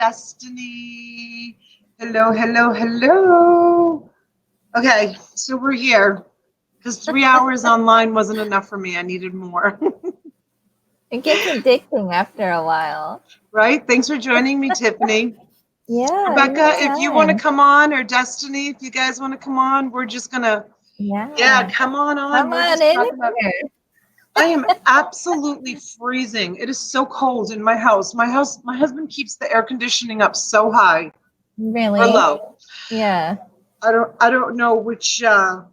Destiny. Hello, hello, hello. Okay, so we're here because 3 hours online wasn't enough for me. I needed more. It gets addicting after a while. Right? Thanks for joining me, Tiffany. Yeah. Rebecca, if you want to come on, or Destiny, if you guys want to come on, we're just going to, come on. Come on in. I am absolutely freezing. It is so cold in my house. My husband keeps the air conditioning up so high. Really? Or low. Yeah. I don't know which I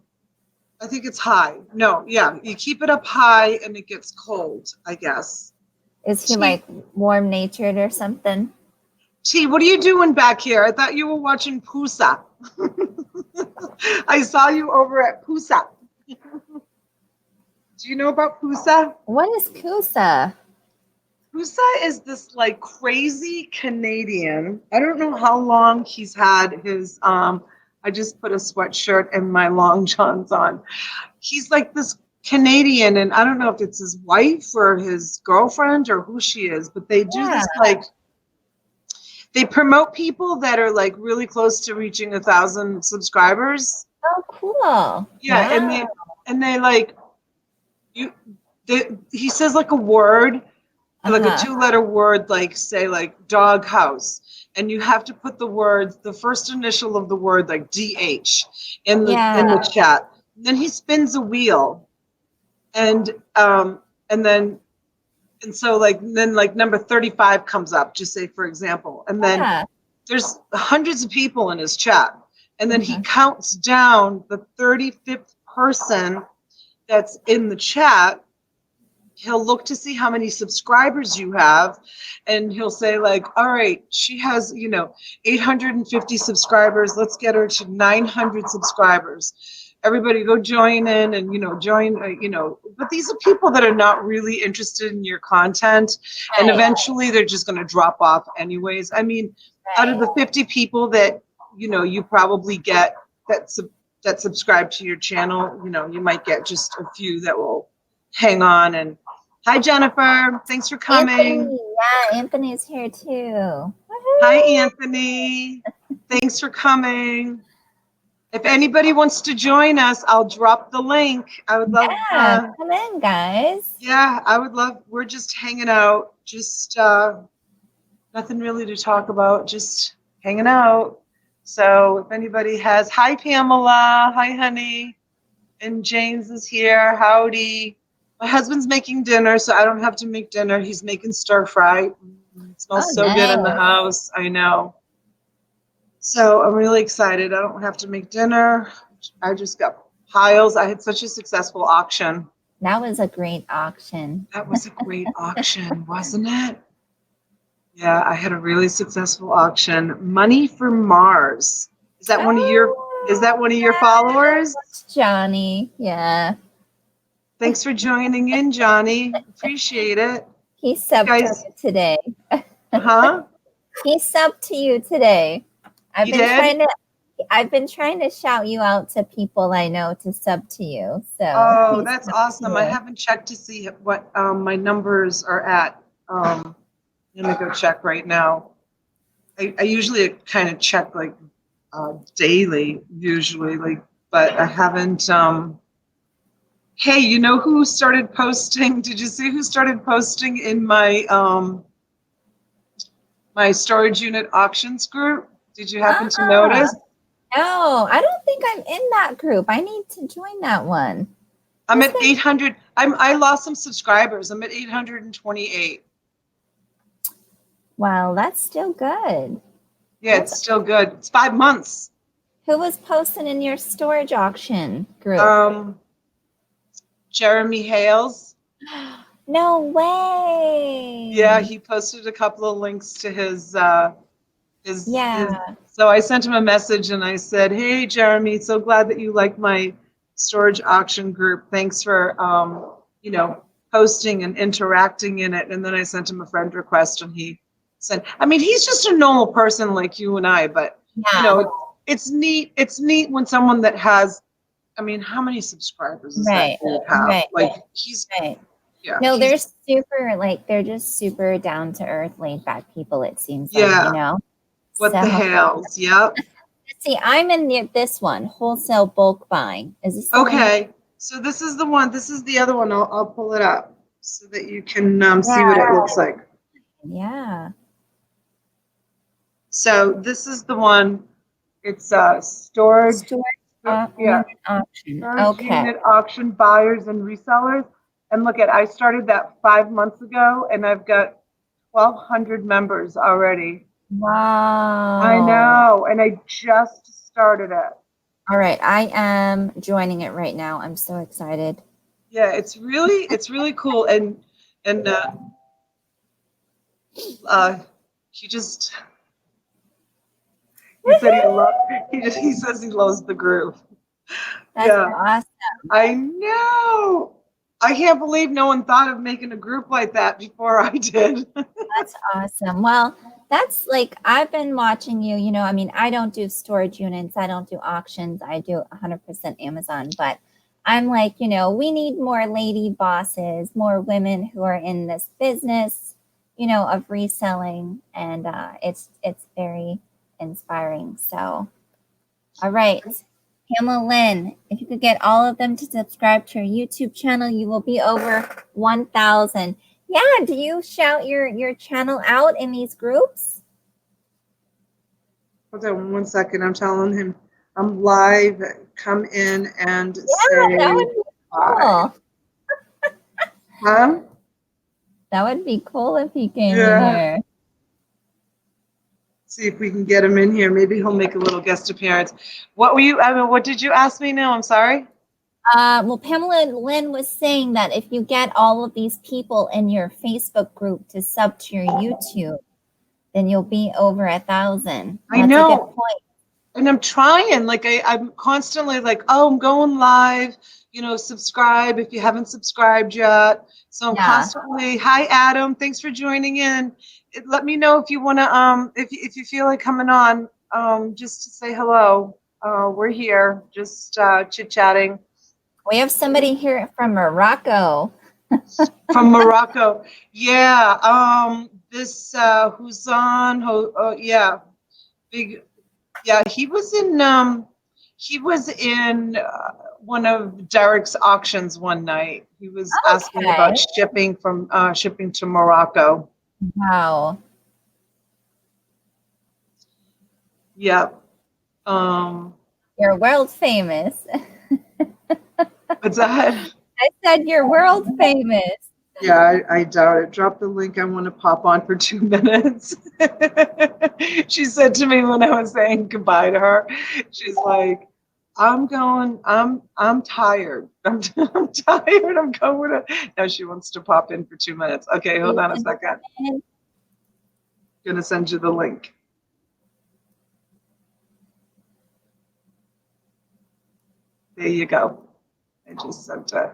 think it's high. No, yeah. You keep it up high and it gets cold, I guess. Is he like warm natured or something? T, what are you doing back here? I thought you were watching Pusa. I saw you over at Pusa. Do you know about Pusa? What is Pusa? Pusa is this like crazy Canadian. I don't know how long he's had his I just put a sweatshirt and my long johns on. He's like this Canadian, and I don't know if it's his wife or his girlfriend or who she is, but they do this like they promote people that are like really close to reaching 1,000 subscribers. Oh, cool. Yeah, wow. and they like he says like a word, like a 2-letter word, like say like dog house, and you have to put the first initial of the word, like DH, in the chat. And then he spins a wheel, and so like number 35 comes up, just say for example, and then there's hundreds of people in his chat, and then he counts down the 35th person that's in the chat. He'll look to see how many subscribers you have, and he'll say like, all right, she has 850 subscribers, let's get her to 900 subscribers. Everybody go join in and join, but these are people that are not really interested in your content, and eventually they're just going to drop off anyways. I mean, out of the 50 people that you probably get that subscribe to your channel, you might get just a few that will hang on. And hi, Jennifer. Thanks for coming. Anthony, yeah, Anthony's here too. Woo-hoo. Hi, Anthony. Thanks for coming. If anybody wants to join us, I'll drop the link. I would love come in, guys. Yeah, I would love. We're just hanging out. Just nothing really to talk about. Just hanging out. So if anybody has, hi, Pamela. Hi, honey. And James is here. Howdy. My husband's making dinner, so I don't have to make dinner. He's making stir fry. It smells so good in the house. I know. So I'm really excited. I don't have to make dinner. I just got piles. I had such a successful auction. That was a great auction. That was a great auction, wasn't it? Yeah, I had a really successful auction. Money for Mars. Is that one of your followers? Johnny, yeah. Thanks for joining in, Johnny. Appreciate it. He subbed to you today. Huh? He subbed to you today. I've been trying to shout you out to people I know to sub to you. So that's awesome. I haven't checked to see what my numbers are at. Let me go check right now. I usually kind of check like daily, usually, but I haven't. Hey, you know who started posting? Did you see who started posting in my my storage unit auctions group? Did you happen to notice? No, I don't think I'm in that group. I need to join that one. I'm at 800. I lost some subscribers. I'm at 828. Wow, that's still good. Yeah, it's still good. It's 5 months. Who was posting in your storage auction group? Jeremy Hales. No way. Yeah, he posted a couple of links to his so I sent him a message and I said, hey, Jeremy, so glad that you like my storage auction group. Thanks for, posting and interacting in it. And then I sent him a friend request and he said, I mean, he's just a normal person like you and I, but, it's neat. It's neat when someone that has, I mean, how many subscribers does that dude have? Like, he's Yeah. No, they're super, like, they're just super down to earth, laid back people, it seems like, Yeah. you know? What So, the hells? Yep. see, I'm in this one, wholesale bulk buying. Is this the one? Okay. So this is the one. This is the other one. I'll pull it up so that you can see Yeah. what it looks like. Yeah. So this is the one. It's storage. Unit auction. Storage Okay. unit auction buyers and resellers. And look at, I started that 5 months ago, and I've got 1,200 members already. Wow. I know, and I just started it. All right, I am joining it right now. I'm so excited. Yeah, it's really cool, and he said he says he loves the groove. That's awesome. I know. I can't believe no one thought of making a group like that before I did. That's awesome. Well, that's like, I've been watching you, you know, I mean, I don't do storage units. I don't do auctions. I do 100% Amazon, but I'm like, you know, we need more lady bosses, more women who are in this business, you know, of reselling. And it's very inspiring. So, all right. Pamela Lynn, if you could get all of them to subscribe to your YouTube channel, you will be over 1,000. Yeah, do you shout your channel out in these groups? Hold on 1 second. I'm telling him I'm live. Come in and say that would be cool. Huh? That would be cool if he came in here. See if we can get him in here. Maybe he'll make a little guest appearance. What did you ask me now? I'm sorry. Well, Pamela Lynn was saying that if you get all of these people in your Facebook group to sub to your YouTube, then you'll be over 1,000. I know. That's a good point. And I'm trying. Like I'm constantly like, oh, I'm going live. You know, subscribe if you haven't subscribed yet. So I'm constantly, hi Adam, thanks for joining in. Let me know if you want to, if you feel like coming on, just to say hello. We're here, just chit chatting. We have somebody here from Morocco. From Morocco, yeah. This who's on? Yeah, big. Yeah, he was in one of Derek's auctions one night. He was asking about shipping to Morocco. Wow. Yep. You're world famous. What's that? I said you're world famous. Yeah, I doubt it. Drop the link. I want to pop on for 2 minutes. She said to me when I was saying goodbye to her, she's like, I'm tired. I'm tired. I'm going to. Now she wants to pop in for 2 minutes. Okay, hold on a second. I'm going to send you the link. There you go. I just sent it.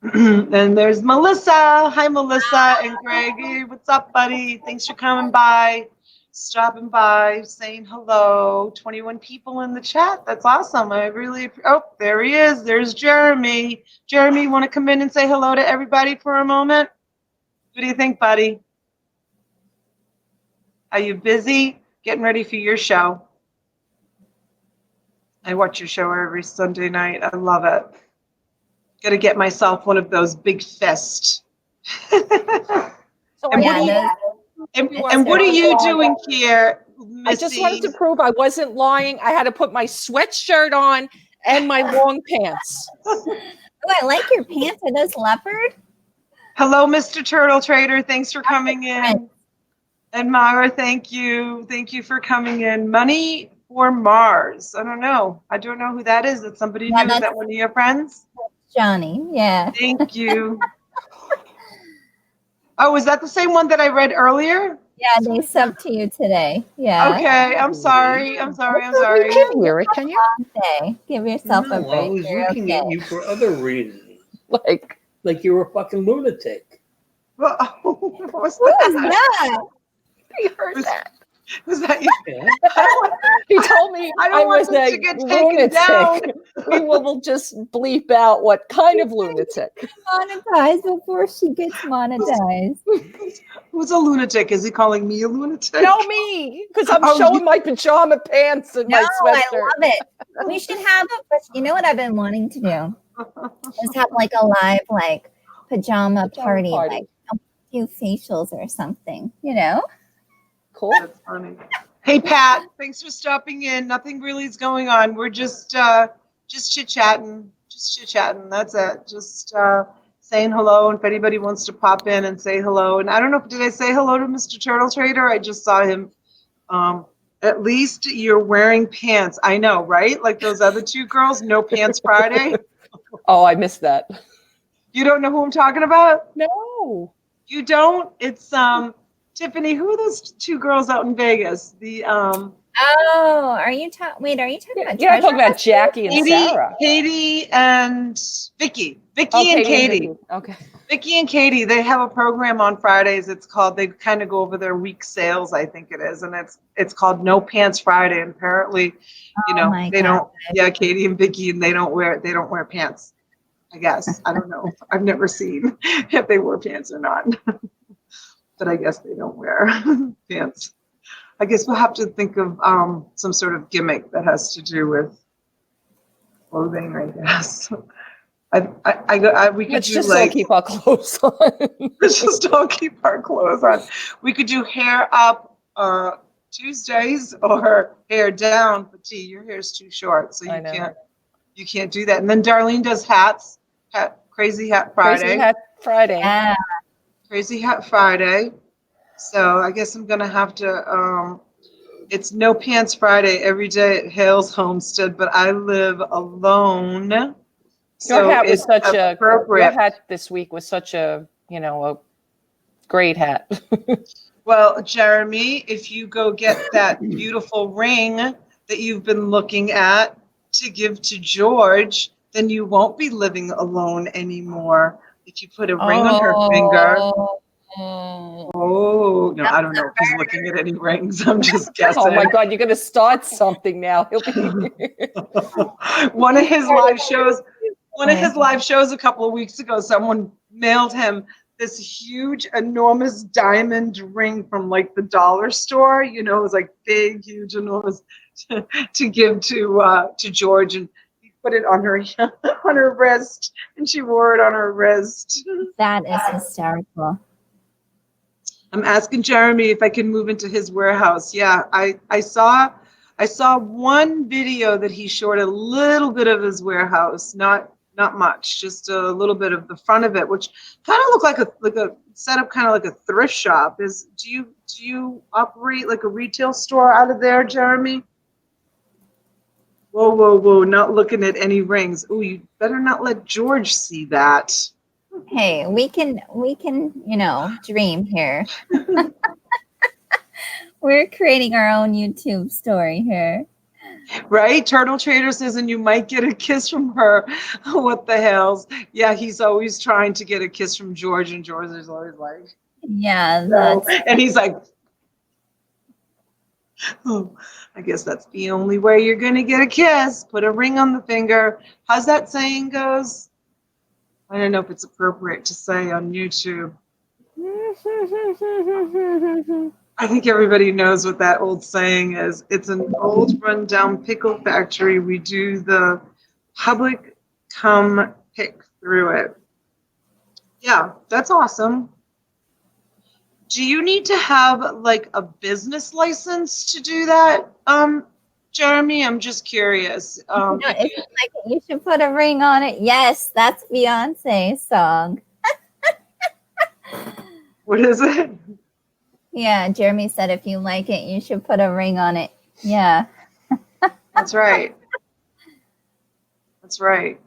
And there's Melissa. Hi, Melissa and Greg. What's up, buddy? Thanks for coming by, stopping by, saying hello. 21 people in the chat. That's awesome. I really. Oh, there he is. There's Jeremy. Jeremy, you want to come in and say hello to everybody for a moment? What do you think, buddy? Are you busy getting ready for your show? I watch your show every Sunday night. I love it. Got to get myself one of those big fists. So and what are you doing here, Missy? I just wanted to prove I wasn't lying. I had to put my sweatshirt on and my long pants. Oh, I like your pants. Are those leopard? Hello, Mr. Turtle Trader. Thanks for coming in. And Mara, thank you. Thank you for coming in. Money for Mars. I don't know who that is. Is somebody new? Is that one of your friends? Johnny, yeah. Thank you. Oh, is that the same one that I read earlier? Yeah, they subbed to you today. Yeah. Okay, I'm sorry. Can you? Give yourself a break. I was looking at you for other reasons. Like you were a fucking lunatic. What was Who is that? You heard that. Was that you? Yeah. He told me I don't want was this a to get taken down. We will just bleep out what kind of lunatic. Monetized before she gets monetized. Who's a lunatic? Is he calling me a lunatic? No, me, because I'm Oh, showing my pajama pants and my I sweatshirt. love it. We should have you know what I've been wanting to do? Is have like a live like pajama party, like a few facials or something, you know? Cool. That's funny. Hey, Pat, thanks for stopping in. Nothing really is going on. We're just chit-chatting. Just chit-chatting. That's it. Just saying hello. And if anybody wants to pop in and say hello. And I don't know, did I say hello to Mr. Turtle Trader? I just saw him. At least you're wearing pants. I know, right? Like those other two girls, no pants Friday. Oh, I missed that. You don't know who I'm talking about? No. You don't? It's Tiffiany. Who are those two girls out in Vegas? The Oh, are you talking about? Yeah, I'm talking about Jackie and Sarah. Katie and Vicky. Oh, And Katie. Okay. Vicky and Katie, they have a program on Fridays. It's called, they kind of go over their week sales, I think it is. And it's called No Pants Friday. And apparently, you know, they don't, Katie and Vicky, and they don't wear pants, I guess. I don't know. I've never seen if they wear pants or not. But I guess they don't wear pants. I guess we'll have to think of some sort of gimmick that has to do with clothing, I guess. We could Let's do just like all keep our clothes on. let's just all keep our clothes on. We could do hair up Tuesdays or hair down. But T, your hair's too short, so you can't do that. And then Darlene does hats. Crazy Hat Friday. Crazy Hat Friday. Yeah. Crazy Hat Friday. So I guess I'm gonna have to. It's No Pants Friday every day at Hales Homestead, but I live alone. So Your hat was such appropriate. Your hat this week was such a great hat. Well, Jeremy, if you go get that beautiful ring that you've been looking at to give to George, then you won't be living alone anymore. If you put a ring on her finger. Oh, no, I don't know if he's looking at any rings. I'm just guessing. Oh my God, you're going to start something now. He'll be One of his live shows a couple of weeks ago, someone mailed him this huge, enormous diamond ring from like the dollar store. You know, it was like big, huge, enormous to give to George, and he put it on her on her wrist, and she wore it on her wrist. That is hysterical. I'm asking Jeremy if I can move into his warehouse. Yeah, I saw one video that he showed a little bit of his warehouse, not much, just a little bit of the front of it, which kind of looked like a setup, kind of like a thrift shop. Do you operate like a retail store out of there, Jeremy? Whoa! Not looking at any rings. Oh, you better not let George see that. Hey, we can, dream here. We're creating our own YouTube story here. Right? Turtle Trader says, and you might get a kiss from her. What the hells? Yeah, he's always trying to get a kiss from George, and George is always like, yeah, no. And he's like, oh, I guess that's the only way you're going to get a kiss. Put a ring on the finger. How's that saying goes? I don't know if it's appropriate to say on YouTube. I think everybody knows what that old saying is. It's an old rundown pickle factory. We do the public come pick through it. Yeah, that's awesome. Do you need to have like a business license to do that, Jeremy? I'm just curious. If you like it, you should put a ring on it. Yes, that's Beyonce's song. What is it? Yeah, Jeremy said if you like it, you should put a ring on it. Yeah. That's right. That's right.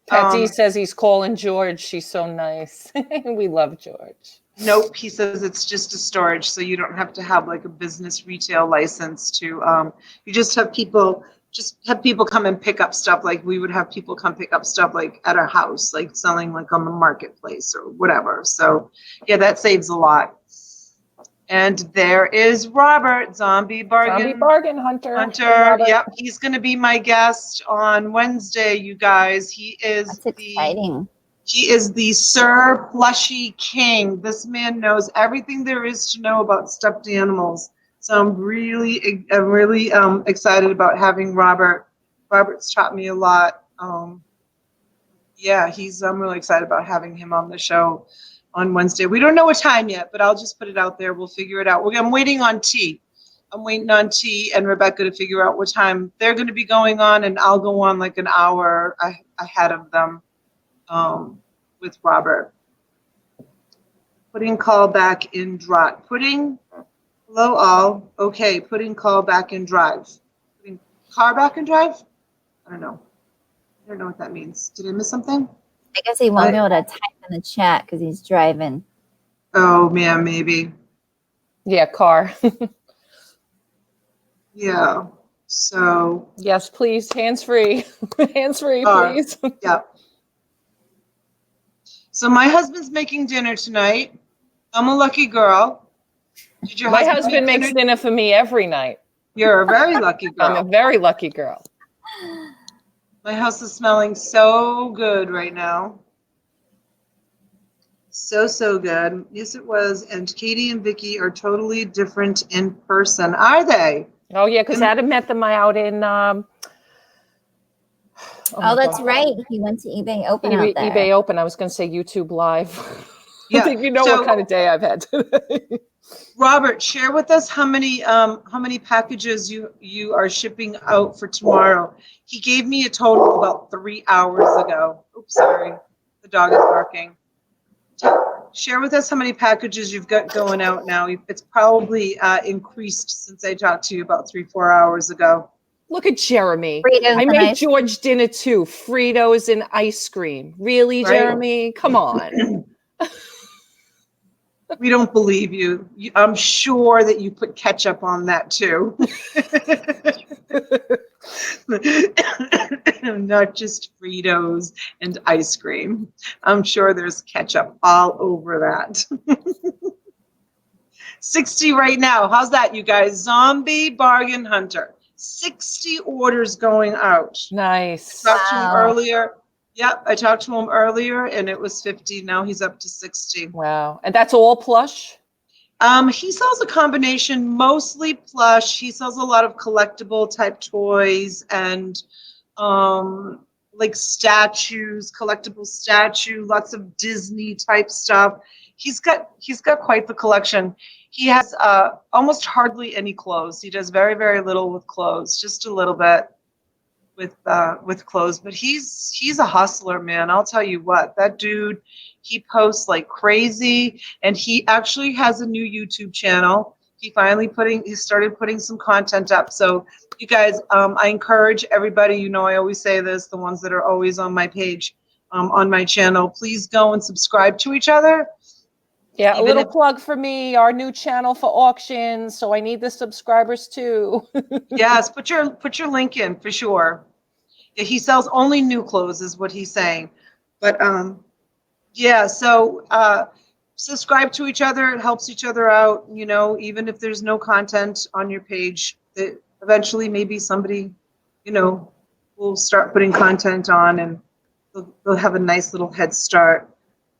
Patsy says he's calling George. She's so nice. We love George. Nope, he says it's just a storage, so you don't have to have like a business retail license to. You just have people come and pick up stuff, like we would have people come pick up stuff like at our house, like selling like on the marketplace or whatever. So yeah, that saves a lot. And there is Robert, Zombie Bargain Hunter. Hunter. Yep, he's going to be my guest on Wednesday, you guys. That's exciting. He is the Sir Plushy King. This man knows everything there is to know about stuffed animals. So I'm really excited about having Robert. Robert's taught me a lot. Yeah, I'm really excited about having him on the show on Wednesday. We don't know what time yet, but I'll just put it out there. We'll figure it out. I'm waiting on T. I'm waiting on T and Rebecca to figure out what time they're going to be going on, and I'll go on like an hour ahead of them with Robert. Putting call back in drive. Hello all. Okay, putting call back in drive. Putting car back in drive? I don't know. I don't know what that means. Did I miss something? I guess he won't be able to type in the chat because he's driving. Oh, man, maybe. Yeah, car. Yeah. So. Yes, please. Hands-free. Hands-free, please. Yeah. So my husband's making dinner tonight. I'm a lucky girl. My husband makes dinner for me every night. You're a very lucky girl. I'm a very lucky girl. My house is smelling so good right now. So good. Yes, it was. And Katie and Vicky are totally different in person. Are they? Oh, yeah, because Adam met them out in... that's right. He went to eBay Open out there. eBay Open. I was going to say YouTube Live. Yeah. I think you know what kind of day I've had today. Robert, share with us how many packages you are shipping out for tomorrow. He gave me a total about 3 hours ago. Oops, sorry. The dog is barking. Share with us how many packages you've got going out now. It's probably increased since I talked to you about 3-4 hours ago. Look at Jeremy. Fritos I made George dinner too. Fritos and ice cream. Really, right. Jeremy? Come on. We don't believe you. I'm sure that you put ketchup on that too. Not just Fritos and ice cream. I'm sure there's ketchup all over that. 60 right now. How's that, you guys? Zombie Bargain Hunter. 60 orders going out. Nice. I talked to him earlier. Yep, I talked to him earlier, and it was 50. Now he's up to 60. Wow. And that's all plush? He sells a combination, mostly plush. He sells a lot of collectible type toys and like statues, collectible statue, lots of Disney type stuff. He's got quite the collection. He has almost hardly any clothes. He does very, very little with clothes, just a little bit with clothes. But he's a hustler, man. I'll tell you what, that dude, he posts like crazy, and he actually has a new YouTube channel. He started putting some content up. So you guys, I encourage everybody, you know, I always say this, the ones that are always on my page, on my channel, please go and subscribe to each other. Yeah, a little plug for me, our new channel for auctions. So I need the subscribers too. Yes, put your link in for sure. Yeah, he sells only new clothes is what he's saying. But yeah, so subscribe to each other. It helps each other out, you know, even if there's no content on your page, that eventually maybe somebody, you know, will start putting content on, and they'll have a nice little head start.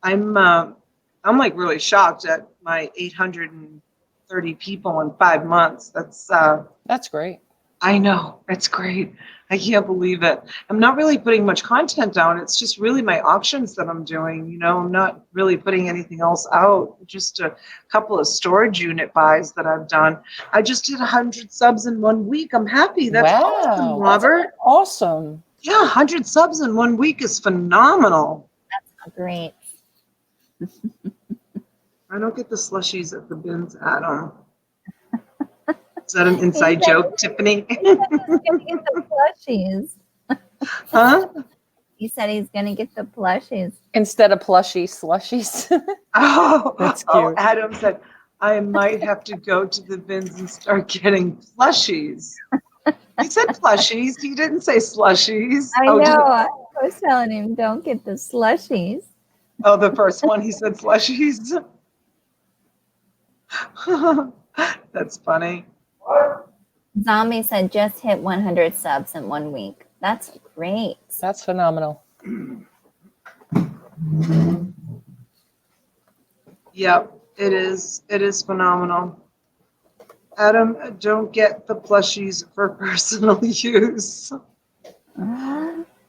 I'm like really shocked at my 830 people in 5 months. That's great. I know, it's great. I can't believe it. I'm not really putting much content down. It's just really my auctions that I'm doing. You know, I'm not really putting anything else out. Just a couple of storage unit buys that I've done. I just did 100 subs in 1 week. I'm happy. That's awesome, Robert. That's awesome. Yeah, 100 subs in 1 week is phenomenal. That's great. I don't get the slushies at the bins, Adam. Is that an inside joke, Tiffany? He's gonna get the plushies. Huh? He said he's gonna get the plushies instead of slushies. Oh, that's cute. Oh, Adam said I might have to go to the bins and start getting plushies. He said plushies. He didn't say slushies. I know. I was telling him, don't get the slushies. Oh, the first one he said slushies. That's funny. Zombie said just hit 100 subs in 1 week. That's great. That's phenomenal. Yep, it is. It is phenomenal. Adam, don't get the plushies for personal use.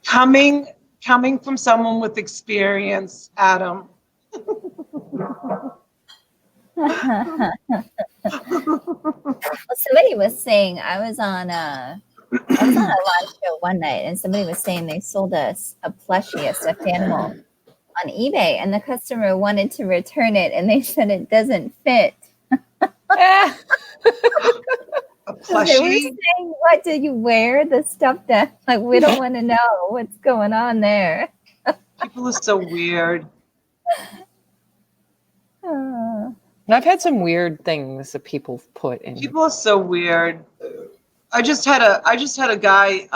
Coming from someone with experience, Adam. Well, somebody was saying I was on a live show one night, and somebody was saying they sold us a plushie, a stuffed animal, on eBay, and the customer wanted to return it, and they said it doesn't fit. A So they were plushie? saying, "What did you wear? The stuff that like we don't want to know what's going on there." People are so weird. I've had some weird things that people put in. People are so weird. I just had a guy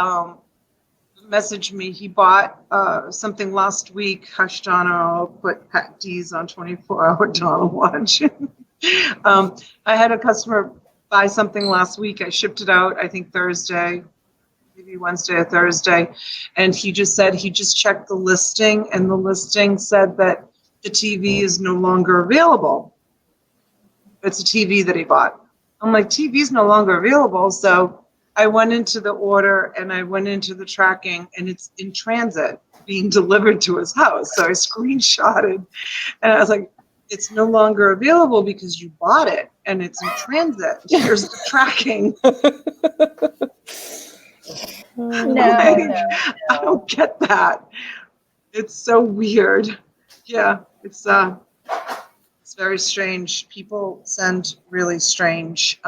message me. He bought something last week. Hush, Donna, I'll put Pat D's on 24-hour Donna watch. I had a customer buy something last week. I shipped it out, I think Thursday, maybe Wednesday or Thursday. And he just said he just checked the listing, and the listing said that the TV is no longer available. It's a TV that he bought. I'm like, TV's no longer available. So I went into the order and I went into the tracking, and it's in transit being delivered to his house. So I screenshotted and I was like, it's no longer available because you bought it and it's in transit. Here's the tracking. No. I don't get that. It's so weird. Yeah, it's very strange. People send really strange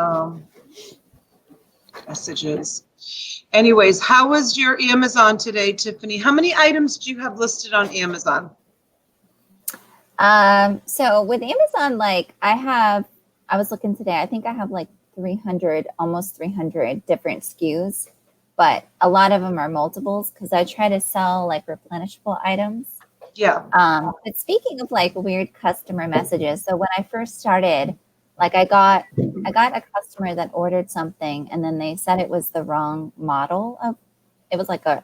messages. Anyways, how was your Amazon today, Tiffany? How many items do you have listed on Amazon? So with Amazon, like I was looking today, I think I have like 300, almost 300 different SKUs, but a lot of them are multiples because I try to sell like replenishable items. Yeah. But speaking of like weird customer messages, so when I first started, like I got a customer that ordered something, and then they said it was the wrong model of, it was like a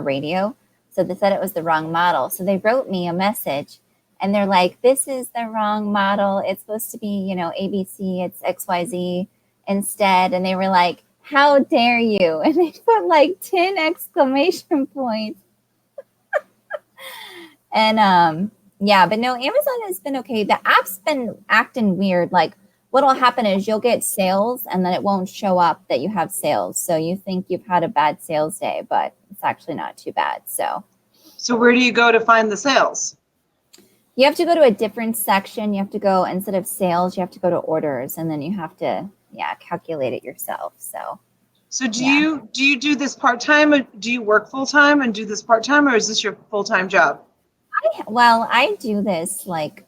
radio. So they said it was the wrong model. So they wrote me a message, and they're like, this is the wrong model. It's supposed to be, ABC, it's XYZ instead. And they were like, how dare you? And they put like 10 exclamation points. And yeah, but no, Amazon has been okay. The app's been acting weird. Like what'll happen is you'll get sales and then it won't show up that you have sales. So you think you've had a bad sales day, but it's actually not too bad. So where do you go to find the sales? You have to go to a different section. You have to go, instead of sales, you have to go to orders, and then you have to, calculate it yourself. So do you do this part-time, or do you work full-time and do this part-time, or is this your full-time job? I do this like,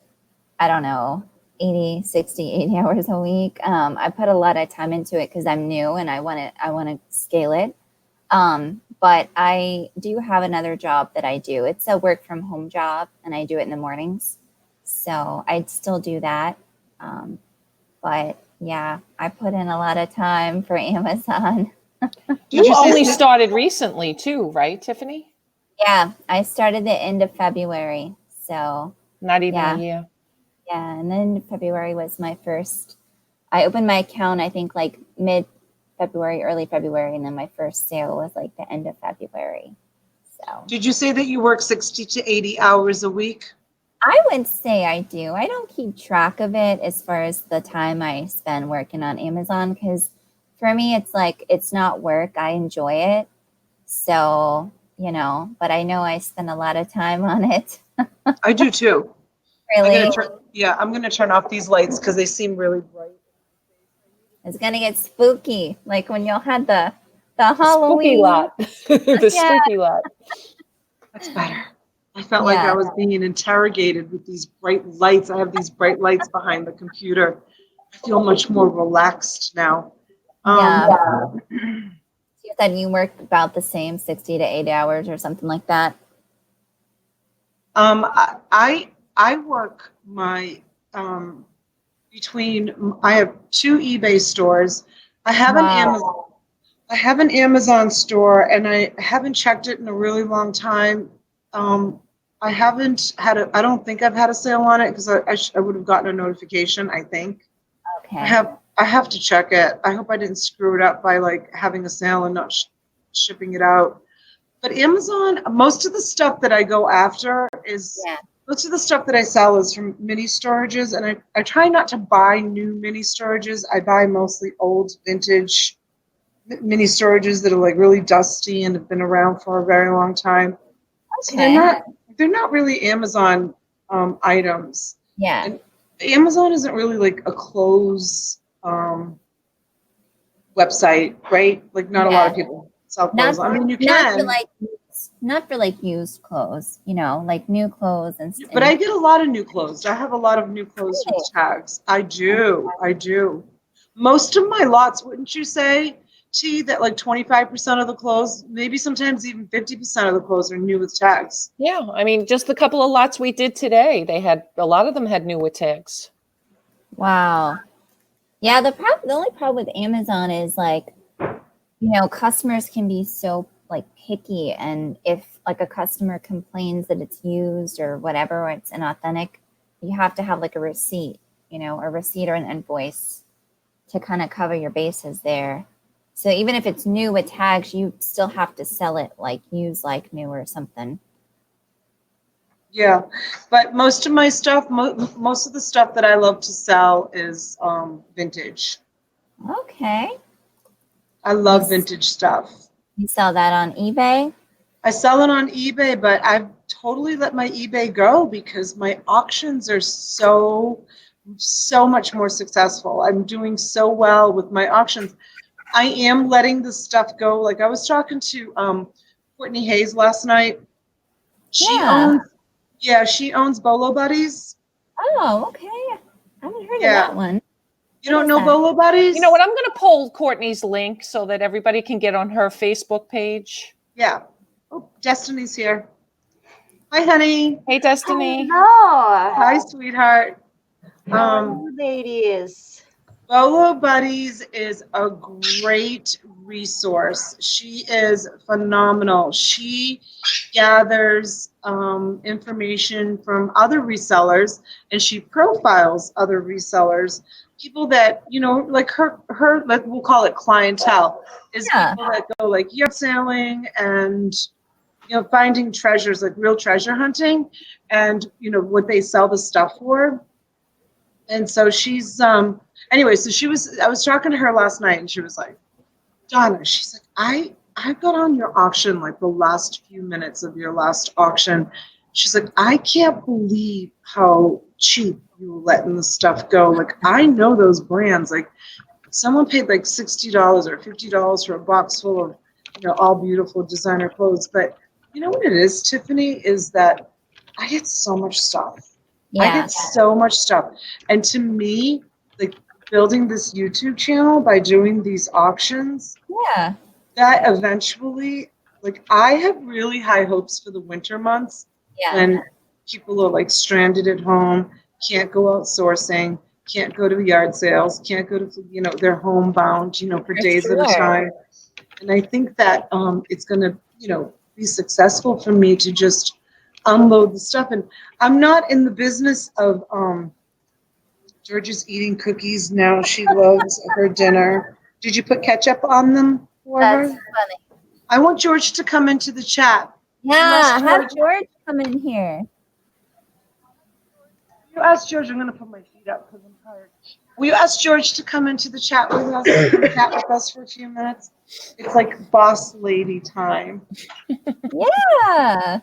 I don't know, 80 hours a week. I put a lot of time into it because I'm new and I want to scale it. But I do have another job that I do. It's a work from home job, and I do it in the mornings. So I'd still do that. But yeah, I put in a lot of time for Amazon. You only started recently too, right, Tiffany? Yeah, I started the end of February. So not even a year. Yeah, and then February was my first. I opened my account, I think like mid-February, early February, and then my first sale was like the end of February. So did you say that you work 60 to 80 hours a week? I would say I do. I don't keep track of it as far as the time I spend working on Amazon, because for me, it's like, it's not work. I enjoy it. So, but I know I spend a lot of time on it. I do too. Really? I'm going to turn off these lights because they seem really bright. It's going to get spooky. Like when y'all had the Halloween spooky lot. The spooky lot. That's better. I felt like I was being interrogated with these bright lights. I have these bright lights behind the computer. I feel much more relaxed now. You said you work about the same 60 to 80 hours or something like that? I work my, I have 2 eBay stores. I have an Amazon store, and I haven't checked it in a really long time. I haven't had I don't think I've had a sale on it because I would have gotten a notification, I think. Okay. I have to check it. I hope I didn't screw it up by like having a sale and not shipping it out. But Amazon, most of the stuff that I go after is, most of the stuff that I sell is from mini storages, and I try not to buy new mini storages. I buy mostly old vintage mini storages that are like really dusty and have been around for a very long time. So they're not really Amazon items. Yeah. And Amazon isn't really like a clothes website, right? Like not a lot of people sell clothes. I mean, you can. Not for like used clothes, you know, like new clothes and stuff. But I get a lot of new clothes. I have a lot of new clothes with tags. I do. Most of my lots, wouldn't you say, T, that like 25% of the clothes, maybe sometimes even 50% of the clothes are new with tags. Yeah, I mean, just the couple of lots we did today, they had a lot of them had new with tags. Wow. Yeah, the only problem with Amazon is like, you know, customers can be so like picky, and if like a customer complains that it's used or whatever, or it's inauthentic, you have to have like a receipt, you know, a receipt or an invoice to kind of cover your bases there. So even if it's new with tags, you still have to sell it like used like new or something. Yeah, but most of my stuff, most of the stuff that I love to sell is vintage. Okay. I love vintage stuff. You sell that on eBay? I sell it on eBay, but I've totally let my eBay go because my auctions are so much more successful. I'm doing so well with my auctions. I am letting the stuff go. Like I was talking to Courtney Hayes last night. She owns Bolo Buddies. Oh, okay. I haven't heard of that one. You don't know Bolo Buddies? You know what? I'm going to pull Courtney's link so that everybody can get on her Facebook page. Yeah. Oh, Destiny's here. Hi, honey. Hey, Destiny. Hello. Hi, sweetheart. Ladies. Bolo Buddies is a great resource. She is phenomenal. She gathers information from other resellers, and she profiles other resellers. People that, you know, like her like we'll call it clientele, is people that go like yard selling and, you know, finding treasures, like real treasure hunting, and, you know, what they sell the stuff for. And so she's anyway, so I was talking to her last night, and she was like, Donna, she's like, I got on your auction like the last few minutes of your last auction. She's like, I can't believe how cheap you were letting the stuff go. Like, I know those brands. Like, someone paid like $60 or $50 for a box full of, you know, all beautiful designer clothes. But you know what it is, Tiffany, is that I get so much stuff. Yeah. I get so much stuff. And to me, like building this YouTube channel by doing these auctions, that eventually, like I have really high hopes for the winter months when people are like stranded at home, can't go out sourcing, can't go to yard sales, can't go to, you know, they're homebound, you know, for days at a time. And I think that it's going to, you know, be successful for me to just unload the stuff. And I'm not in the business of Georgia's eating cookies now. She loves her dinner. Did you put ketchup on them for her? That's funny. I want George to come into the chat. Yeah, have George come in here. You ask George. I'm going to put my feet up because I'm tired. Will you ask George to come into the chat with us? Chat with us for a few minutes. It's like boss lady time. Yeah.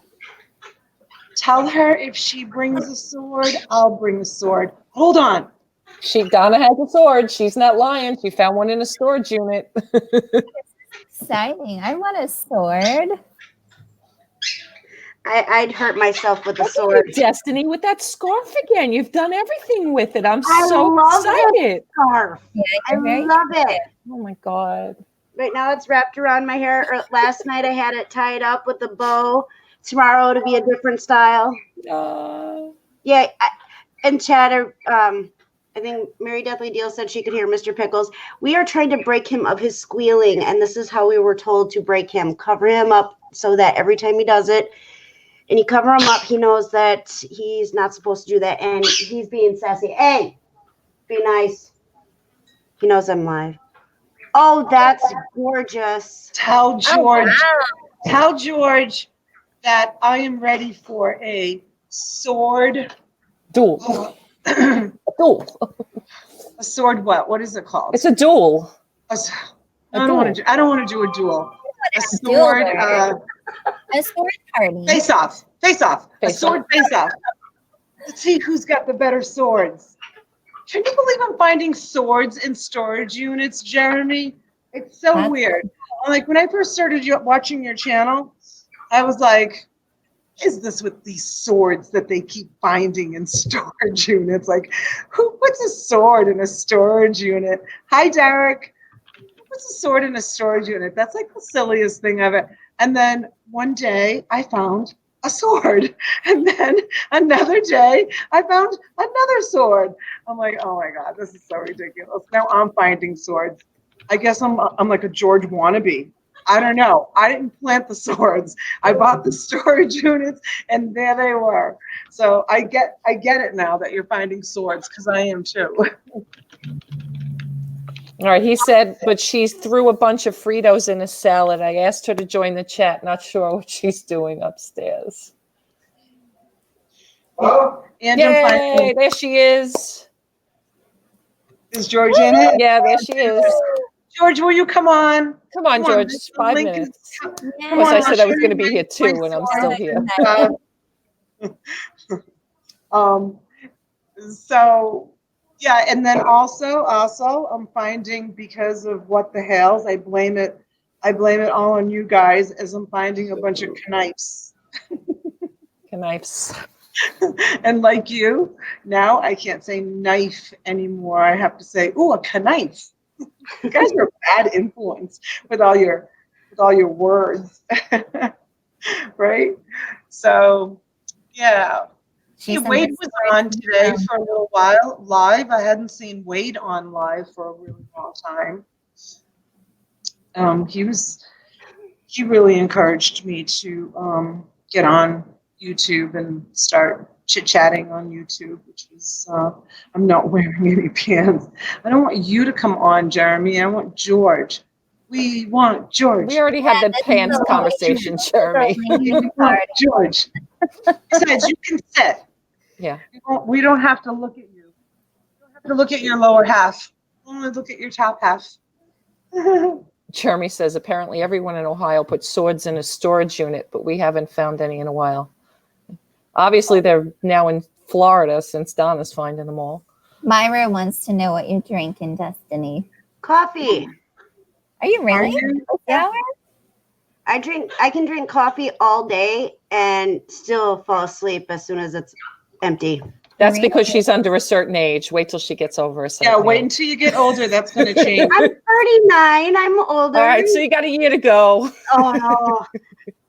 Tell her if she brings a sword, I'll bring a sword. Hold on. Donna has a sword. She's not lying. She found one in a storage unit. Exciting. I want a sword. I'd hurt myself with a sword. Destiny, with that scarf again. You've done everything with it. I'm I so love excited. That scarf. Yeah, I love it. Oh my God. Right now it's wrapped around my hair. Last night I had it tied up with a bow. Tomorrow it'll be a different style. Yeah, and Chad, I think Mary Deathly Deal said she could hear Mr. Pickles. We are trying to break him of his squealing, and this is how we were told to break him. Cover him up so that every time he does it, and you cover him up, he knows that he's not supposed to do that, and he's being sassy. Hey, be nice. He knows I'm live. Oh, that's gorgeous. Tell George that I am ready for a sword Duel. A duel. A sword what? What is it called? It's a duel. I don't want to do a duel. A sword. A sword party. Face off. A sword face off. Let's see who's got the better swords. Can you believe I'm finding swords in storage units, Jeremy? It's so weird. Like when I first started watching your channel, I was like, is this with these swords that they keep finding in storage units? Like, who puts a sword in a storage unit? Hi, Derek. Who puts a sword in a storage unit? That's like the silliest thing ever. And then one day I found a sword. And then another day I found another sword. I'm like, oh my God, this is so ridiculous. Now I'm finding swords. I guess I'm like a George wannabe. I don't know. I didn't plant the swords. I bought the storage units, and there they were. So I get it now that you're finding swords, because I am too. All right, he said, but she threw a bunch of Fritos in a salad. I asked her to join the chat. Not sure what she's doing upstairs. Oh, and yay, there she is. Is George in it? Yeah, there she is. George, will you come on? Come on, George. 5 minutes. Because I said I was going to be here too, and I'm still here. So, yeah, and then also, I'm finding, because of what the hails, I blame it all on you guys, as I'm finding a bunch of knives. Knives. And like you, now I can't say knife anymore. I have to say, ooh, a knife. You guys are a bad influence with all your words. Right? So yeah. Hey, Wade was on today for a little while live. I hadn't seen Wade on live for a really long time. He really encouraged me to get on YouTube and start chit-chatting on YouTube, which was, I'm not wearing any pants. I don't want you to come on, Jeremy. I want George. We want George. We already had the pants conversation, Jeremy. We want George. Besides, you can sit. Yeah. We don't have to look at you. We don't have to look at your lower half. Only look at your top half. Jeremy says, apparently everyone in Ohio puts swords in a storage unit, but we haven't found any in a while. Obviously, they're now in Florida since Donna's finding them all. Myra wants to know what you drink in Destiny. Coffee. Are you really? Yeah. I can drink coffee all day and still fall asleep as soon as it's empty. That's because she's under a certain age. Wait till she gets over a certain age. Yeah, wait until you get older. That's going to change. I'm 39. I'm older. All right, so you got a year to go. Oh, no.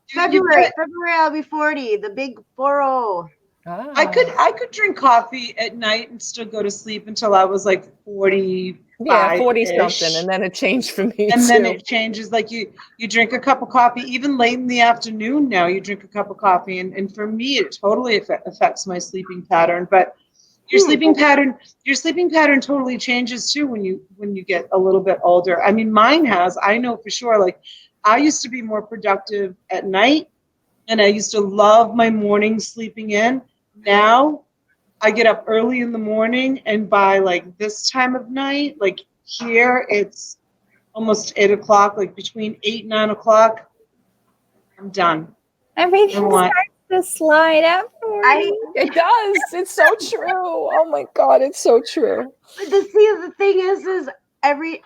February, I'll be 40. The big 40. Ah. I could drink coffee at night and still go to sleep until I was like 40. Yeah, 40 something, and then it changed for me and too. Then it changes. Like you drink a cup of coffee even late in the afternoon. Now you drink a cup of coffee, and for me it totally affects my sleeping pattern. But your sleeping pattern totally changes too when you get a little bit older. I mean, mine has. I know for sure. Like I used to be more productive at night, and I used to love my mornings sleeping in. Now I get up early in the morning, and by like this time of night, like here it's almost 8 o'clock, like between 8 and 9 o'clock, I'm done. Everything starts to slide up for you. It does. It's so true. Oh my God, it's so true. But the thing is every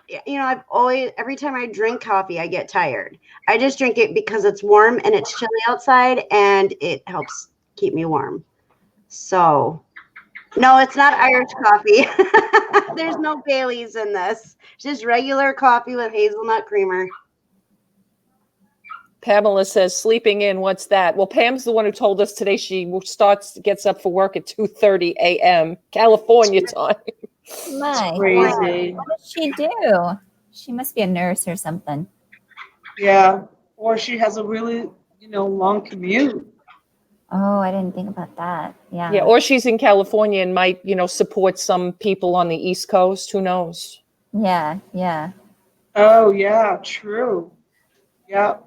time I drink coffee, I get tired. I just drink it because it's warm and it's chilly outside, and it helps keep me warm. So, no, it's not Irish coffee. There's no Baileys in this. It's just regular coffee with hazelnut creamer. Pamela says, sleeping in, what's that? Well, Pam's the one who told us today she gets up for work at 2:30 a.m. California time. My, Crazy. what does she do? She must be a nurse or something. Yeah. Or she has a really, long commute. Oh, I didn't think about that. Yeah. Yeah, or she's in California and might, support some people on the East Coast. Who knows? Yeah, yeah. Oh, yeah, true. Yep.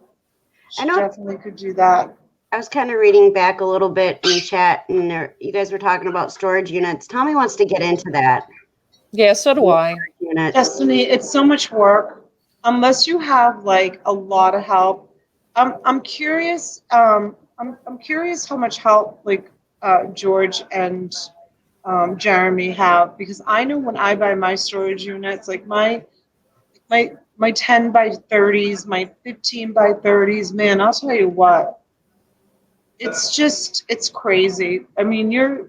I She know. definitely could do that. I was kind of reading back a little bit in the chat, and you guys were talking about storage units. Tommy wants to get into that. Yeah, so do I. Units. Destiny, it's so much work. Unless you have like a lot of help. I'm curious. I'm curious how much help like George and Jeremy have, because I know when I buy my storage units, like my 10 by 30s, my 15 by 30s, man, I'll tell you what, it's crazy. I mean, you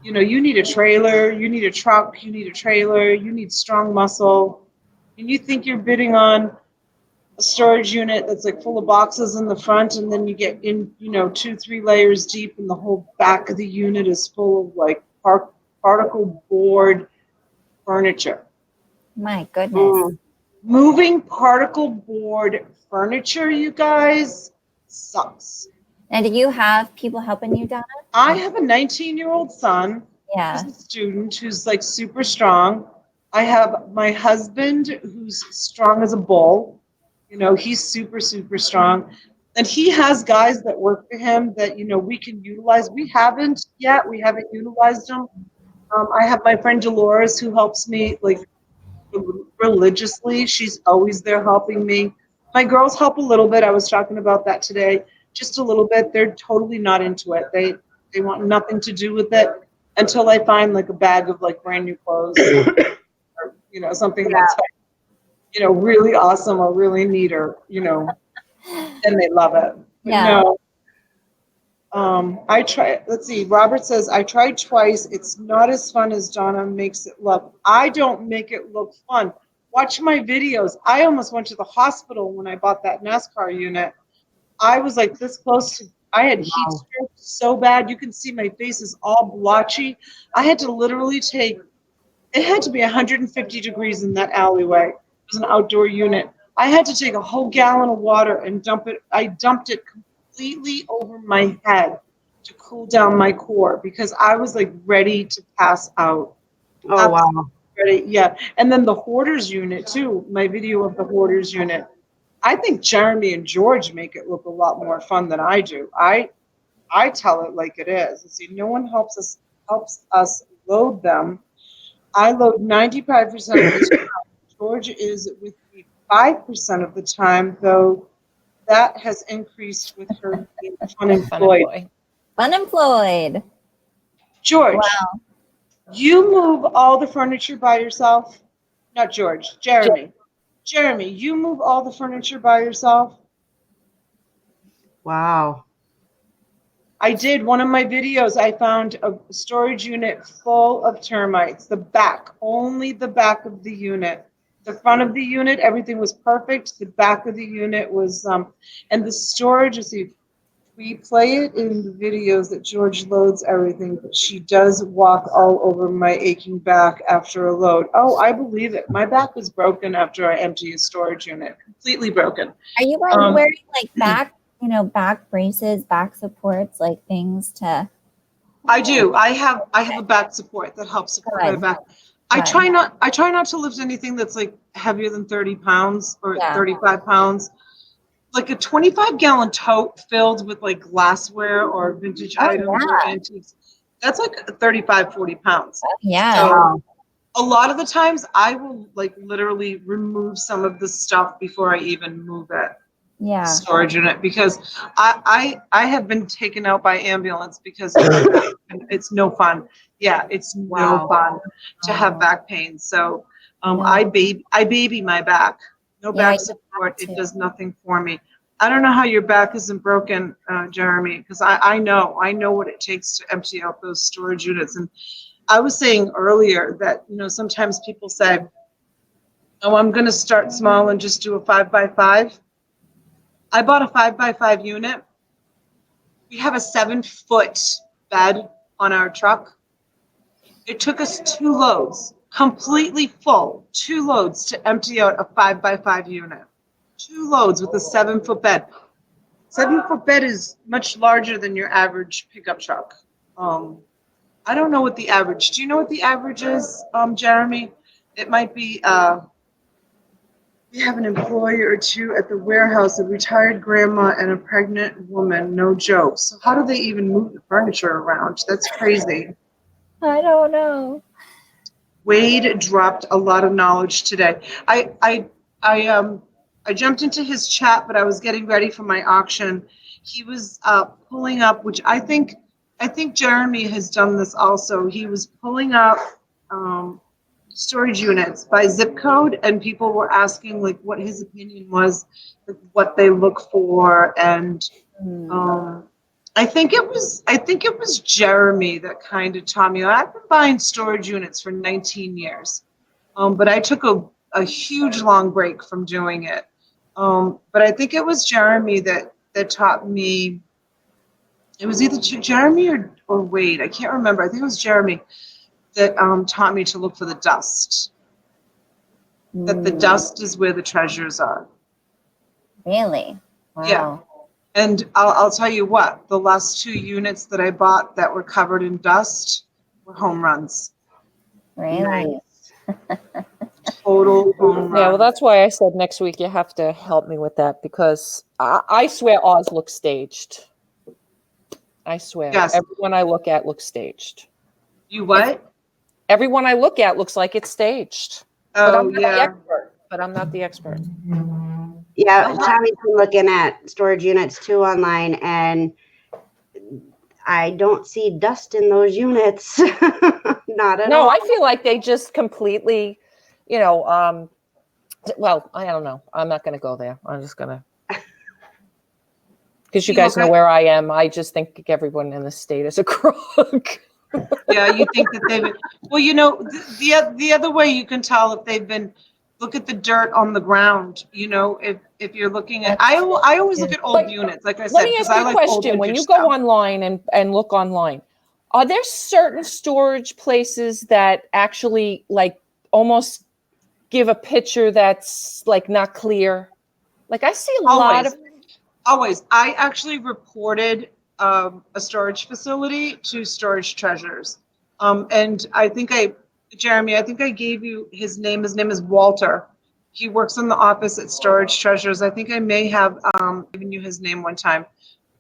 need a trailer, you need a truck, you need a trailer, you need strong muscle. And you think you're bidding on a storage unit that's like full of boxes in the front, and then you get in, 2-3 layers deep, and the whole back of the unit is full of like particle board furniture. My goodness. Mm. Moving particle board furniture, you guys, sucks. And do you have people helping you, Donna? I have a 19-year-old son Yeah. who's a student who's like super strong. I have my husband who's strong as a bull. He's super, super strong. And he has guys that work for him that, we can utilize. We haven't yet. We haven't utilized them. I have my friend Dolores who helps me like religiously. She's always there helping me. My girls help a little bit. I was talking about that today. Just a little bit. They're totally not into it. They want nothing to do with it until I find like a bag of like brand new clothes or something that's like, really awesome or really neat, or and they love it. But Yeah. no. I try. Let's see. Robert says I tried twice. It's not as fun as Donna makes it look. I don't make it look fun. Watch my videos. I almost went to the hospital when I bought that NASCAR unit. I was like this close to. I had heat stroke so bad. You can see my face is all blotchy. I had to literally take. It had to be 150 degrees in that alleyway. It was an outdoor unit. I had to take a whole gallon of water and dump it. I dumped it completely over my head to cool down my core because I was like ready to pass out. Oh, wow. Ready, yeah. And then the hoarders unit too. My video of the hoarders unit. I think Jeremy and George make it look a lot more fun than I do. I tell it like it is. See, no one helps us load them. I load 95% of the time. George is with me 5% of the time, though that has increased with her being unemployed. Unemployed. George, Wow. you move all the furniture by yourself? Not George, Jeremy. Jeremy, you move all the furniture by yourself? Wow. I did. One of my videos, I found a storage unit full of termites. The back, only the back of the unit. The front of the unit, everything was perfect. The back of the unit was, and the storage, you see, we play it in the videos that George loads everything, but she does walk all over my aching back after a load. Oh, I believe it. My back was broken after I emptied a storage unit, completely broken. Are you guys wearing like back braces, back supports, like things to? I do. I have a back support that helps support my back. I try not to lift anything that's like heavier than 30 pounds or 35 pounds. Like a 25-gallon tote filled with like glassware or vintage items or antiques. That's like 35, 40 pounds. Yeah. So a lot of the times I will like literally remove some of the stuff before I even move it. Yeah. Storage unit, because I have been taken out by ambulance because it's no fun. Yeah, it's no fun to have back pain. So I baby my back. No back support. It does nothing for me. I don't know how your back isn't broken, Jeremy, because I know what it takes to empty out those storage units. And I was saying earlier that sometimes people say, "Oh, I'm going to start small and just do a 5x5." I bought a 5x5 unit. We have a 7-foot bed on our truck. It took us 2 loads completely full, 2 loads to empty out a 5x5 unit. 2 loads with a 7-foot bed. 7-foot bed is much larger than your average pickup truck. I don't know what the average. Do you know what the average is, Jeremy? It might be. We have an employee or two at the warehouse, a retired grandma and a pregnant woman. No joke. So how do they even move the furniture around? That's crazy. I don't know. Wade dropped a lot of knowledge today. I jumped into his chat, but I was getting ready for my auction. He was pulling up, which I think Jeremy has done this also. He was pulling up storage units by zip code, and people were asking like what his opinion was, like, what they look for, and I think it was Jeremy that kind of taught me. I've been buying storage units for 19 years, but I took a huge long break from doing it. But I think it was Jeremy that taught me. It was either Jeremy or Wade. I can't remember. I think it was Jeremy that taught me to look for the dust. That the dust is where the treasures are. Really? Wow. Yeah. And I'll tell you what, the last 2 units that I bought that were covered in dust were home runs. Really? Total home run. Yeah, well, that's why I said next week you have to help me with that, because I swear Oz looks staged. I swear. Yes. Everyone I look at looks staged. You what? Everyone I look at looks like it's staged. Oh, yeah. But I'm not the expert. Yeah, Tommy's been looking at storage units too online, and I don't see dust in those units. Not at all. No, I feel like they just completely, well, I don't know. I'm not going to go there. I'm just going to. Because you guys know where I am. I just think everyone in the state is a crook. Yeah, you think that they've been. Well, the other way you can tell if they've been. Look at the dirt on the ground. If you're looking at, I always look at old units. Like I said, let me ask you a question. When you go online and look online, are there certain storage places that actually like almost give a picture that's like not clear? Like I see a lot of. Always. I actually reported a storage facility to Storage Treasures, and Jeremy, I think I gave you his name. His name is Walter. He works in the office at Storage Treasures. I think I may have given you his name one time.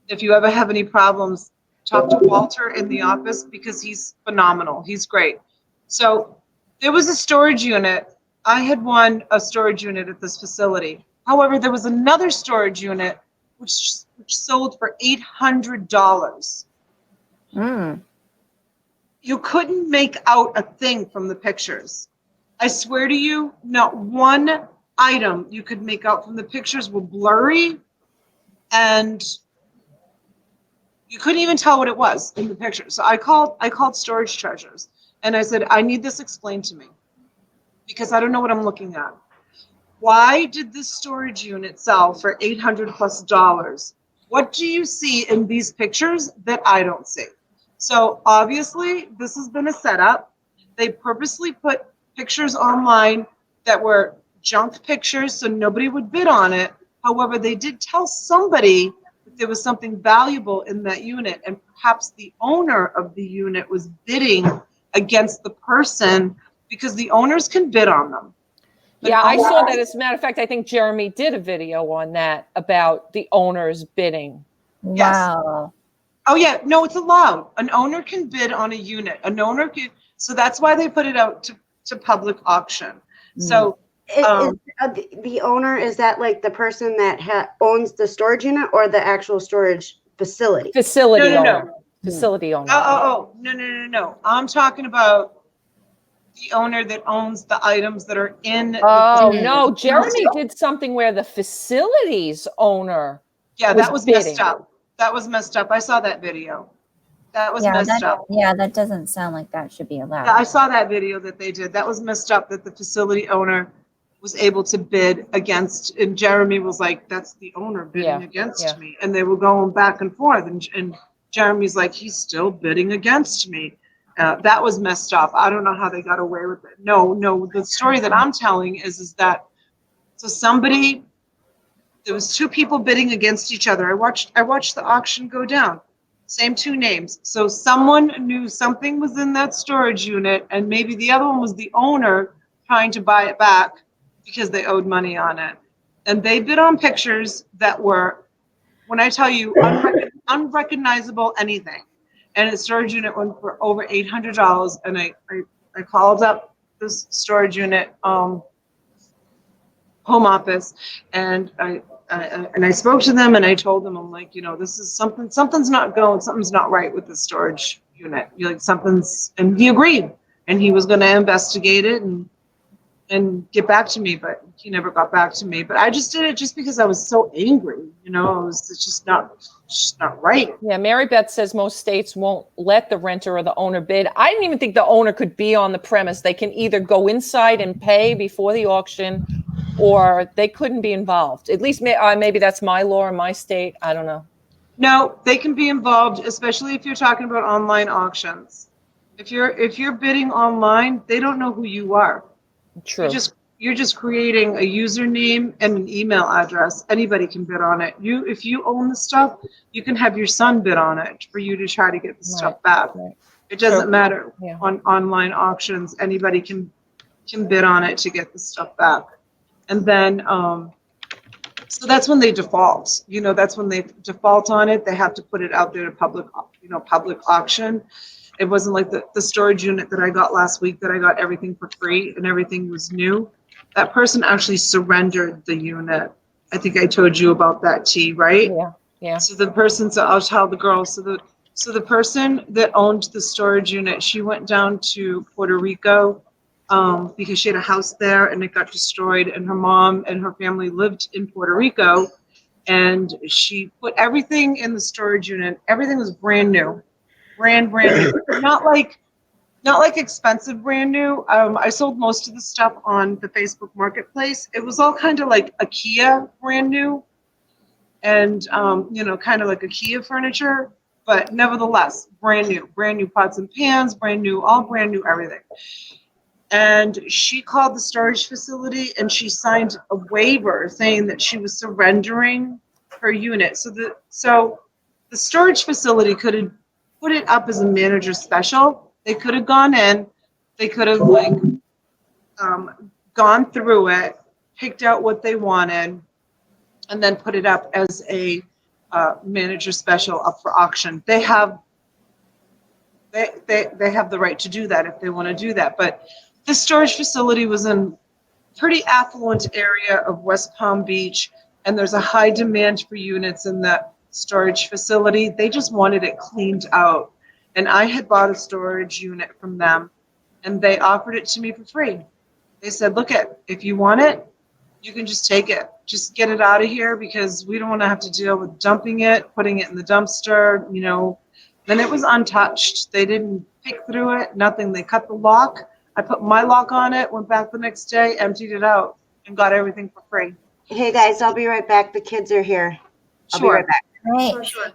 If you ever have any problems, talk to Walter in the office because he's phenomenal. He's great. So there was a storage unit. I had won a storage unit at this facility. However, there was another storage unit which sold for $800. You couldn't make out a thing from the pictures. I swear to you, not one item you could make out from the pictures were blurry, and you couldn't even tell what it was in the pictures. So I called Storage Treasures, and I said, I need this explained to me because I don't know what I'm looking at. Why did this storage unit sell for $800+? What do you see in these pictures that I don't see? So obviously this has been a setup. They purposely put pictures online that were junk pictures so nobody would bid on it. However, they did tell somebody that there was something valuable in that unit, and perhaps the owner of the unit was bidding against the person because the owners can bid on them. Yeah, I saw that. As a matter of fact, I think Jeremy did a video on that about the owners bidding. Wow. Yes. Oh, yeah. No, it's allowed. An owner can bid on a unit. An owner can. So that's why they put it out to public auction. So is the owner, is that like the person that owns the storage unit or the actual storage facility? Facility owner. No. Facility owner. No. I'm talking about the owner that owns the items that are in. Oh, no. Jeremy did something where the facilities owner. Yeah, that was messed up. That was messed up. I saw that video. That was messed up. Yeah, that doesn't sound like that should be allowed. Yeah, I saw that video that they did. That was messed up that the facility owner was able to bid against, and Jeremy was like, that's the owner bidding against me. And they were going back and forth. And Jeremy's like, he's still bidding against me. That was messed up. I don't know how they got away with it. No, the story that I'm telling is that, so there was two people bidding against each other. I watched the auction go down. Same two names. So someone knew something was in that storage unit, and maybe the other one was the owner trying to buy it back because they owed money on it. And they bid on pictures that were, when I tell you, unrecognizable anything. And the storage unit went for over $800. And I called up this storage unit home office, and I spoke to them, and I told them, I'm like, this is something's not going, something's not right with the storage unit. You're like, something's, and he agreed, and he was going to investigate it and get back to me, but he never got back to me. But I just did it just because I was so angry, it's just not right. Yeah, Mary Beth says most states won't let the renter or the owner bid. I didn't even think the owner could be on the premise. They can either go inside and pay before the auction, or they couldn't be involved. At least maybe that's my law in my state. I don't know. No, they can be involved, especially if you're talking about online auctions. If you're bidding online, they don't know who you are. True. You're just creating a username and an email address. Anybody can bid on it. If you own the stuff, you can have your son bid on it for you to try to get the stuff back. Right. It doesn't matter. Yeah. On online auctions, anybody can bid on it to get the stuff back. And then, so that's when they default. That's when they default on it. They have to put it out there to public auction. It wasn't like the storage unit that I got last week that I got everything for free and everything was new. That person actually surrendered the unit. I think I told you about that, T, right? Yeah. So the person, so I'll tell the girls. So the person that owned the storage unit, she went down to Puerto Rico because she had a house there and it got destroyed, and her mom and her family lived in Puerto Rico, and she put everything in the storage unit. Everything was brand new, brand new. Not like expensive brand new. I sold most of the stuff on the Facebook Marketplace. It was all kind of like IKEA brand new, and kind of like IKEA furniture, but nevertheless brand new pots and pans, brand new everything. And she called the storage facility and she signed a waiver saying that she was surrendering her unit. So the storage facility could have put it up as a manager special. They could have gone in, they could have gone through it, picked out what they wanted, and then put it up as a manager special up for auction. They have the right to do that if they want to do that. But this storage facility was in pretty affluent area of West Palm Beach, and there's a high demand for units in that storage facility. They just wanted it cleaned out. And I had bought a storage unit from them, and they offered it to me for free. They said, look, if you want it, you can just take it. Just get it out of here, because we don't want to have to deal with dumping it, putting it in the dumpster, Then it was untouched. They didn't pick through it, nothing. They cut the lock. I put my lock on it, went back the next day, emptied it out, and got everything for free. Hey guys, I'll be right back. The kids are here. I'll be right back. Right. Sure.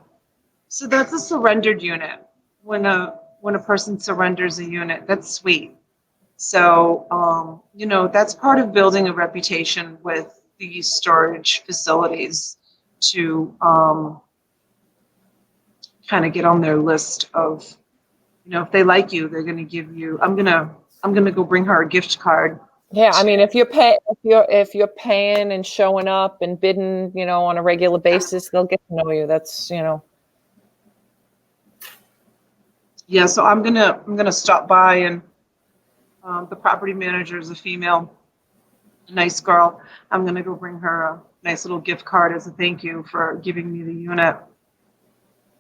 So that's a surrendered unit. When a person surrenders a unit, that's sweet. So that's part of building a reputation with these storage facilities to kind of get on their list of, if they like you, they're going to give you. I'm gonna go bring her a gift card. Yeah, I mean, if you're paying and showing up and bidding, on a regular basis, they'll get to know you. That's Yeah, so I'm gonna stop by, and the property manager is a female, a nice girl. I'm gonna go bring her a nice little gift card as a thank you for giving me the unit.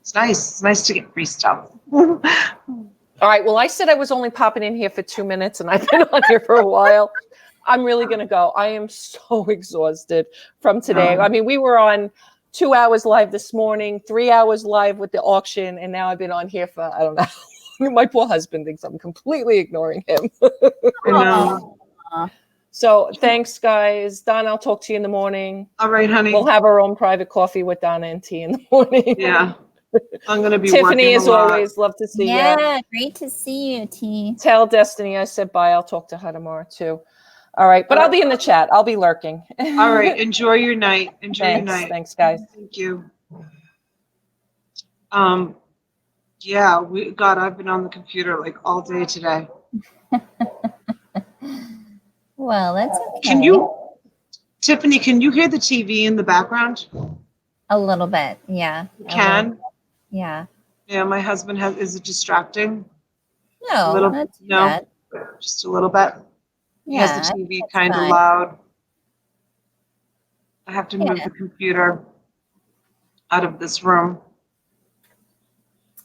It's nice. It's nice to get free stuff. All right. Well, I said I was only popping in here for 2 minutes, and I've been on here for a while. I'm really going to go. I am so exhausted from today. I mean, we were on 2 hours live this morning, 3 hours live with the auction, and now I've been on here for, I don't know. My poor husband thinks I'm completely ignoring him. So thanks, guys. Donna, I'll talk to you in the morning. All right, honey. We'll have our own private coffee with Donna and tea in the morning. Yeah. I'm going to be Tiffany, working as a lot. always, love to see you. Yeah, great to see you, T. Tell Destiny I said bye. I'll talk to her tomorrow too. All right, but I'll be in the chat. I'll be lurking. All right. Enjoy your night. Enjoy your night. Thanks, guys. Thank you. Yeah, God, I've been on the computer like all day today. Well, that's okay. Tiffany, can you hear the TV in the background? A little bit, yeah. You can? Yeah. Yeah, my husband is it distracting? No, not too bad. Just a little bit. He Yeah, has the TV it's kind of fine. loud. I have to move the computer out of this room.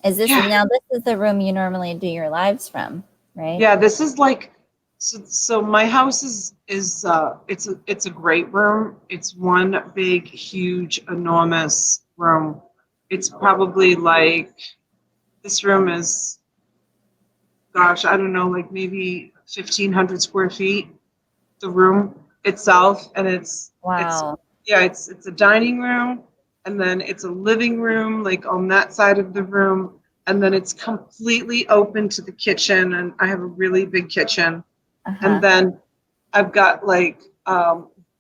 Is this now? This is the room you normally do your lives from, right? Yeah, this is like so. My house is it's a great room. It's one big, huge, enormous room. It's probably like this room is, gosh, I don't know, like maybe 1,500 square feet. The room itself, and it's a dining room, and then it's a living room like on that side of the room, and then it's completely open to the kitchen, and I have a really big kitchen. And then I've got like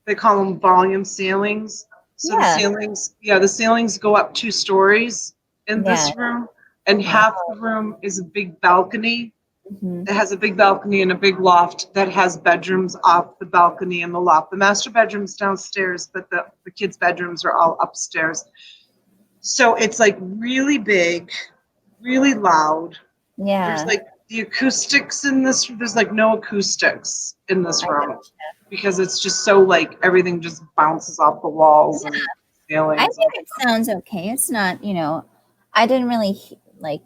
they call them volume ceilings. So the ceilings go up 2 stories in this room, and half the room is a big balcony. It has a big balcony and a big loft that has bedrooms off the balcony and the loft. The master bedroom's downstairs, but the kids' bedrooms are all upstairs. So it's like really big, really loud. Yeah. There's like the acoustics in this. There's like no acoustics in this room because it's just so like everything just bounces off the walls and ceilings. I think it sounds okay. It's not, I didn't really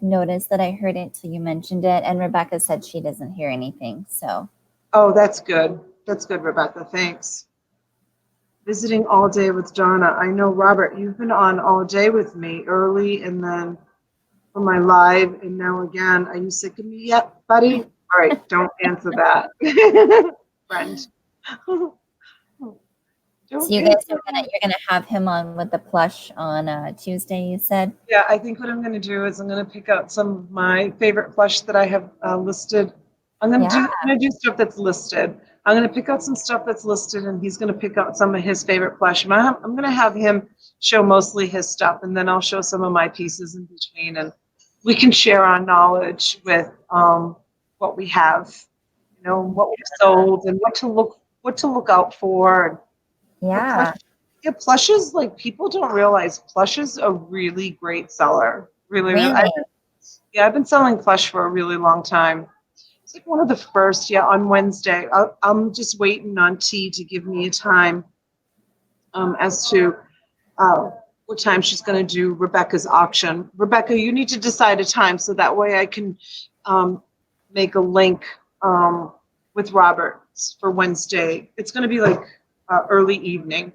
notice that I heard it till you mentioned it, and Rebecca said she doesn't hear anything. So. Oh, that's good. That's good, Rebecca. Thanks. Visiting all day with Donna. I know, Robert, you've been on all day with me early and then for my live and now again. Are you sick of me yet, buddy? All right, don't answer that, friend. So you guys you're gonna have him on with the plush on Tuesday, you said? Yeah, I think what I'm gonna do is I'm gonna pick out some of my favorite plush that I have listed. I'm gonna do stuff that's listed. I'm gonna pick out some stuff that's listed, and he's gonna pick out some of his favorite plush. I'm gonna have him show mostly his stuff, and then I'll show some of my pieces in between, and we can share our knowledge with what we have, what we've sold, and what to look out for. And plushes, like people don't realize plush is a really great seller. Really. I've been selling plush for a really long time. It's like one of the first, on Wednesday. I'm just waiting on T to give me a time as to what time she's going to do Rebecca's auction. Rebecca, you need to decide a time so that way I can make a link with Robert for Wednesday. It's going to be like early evening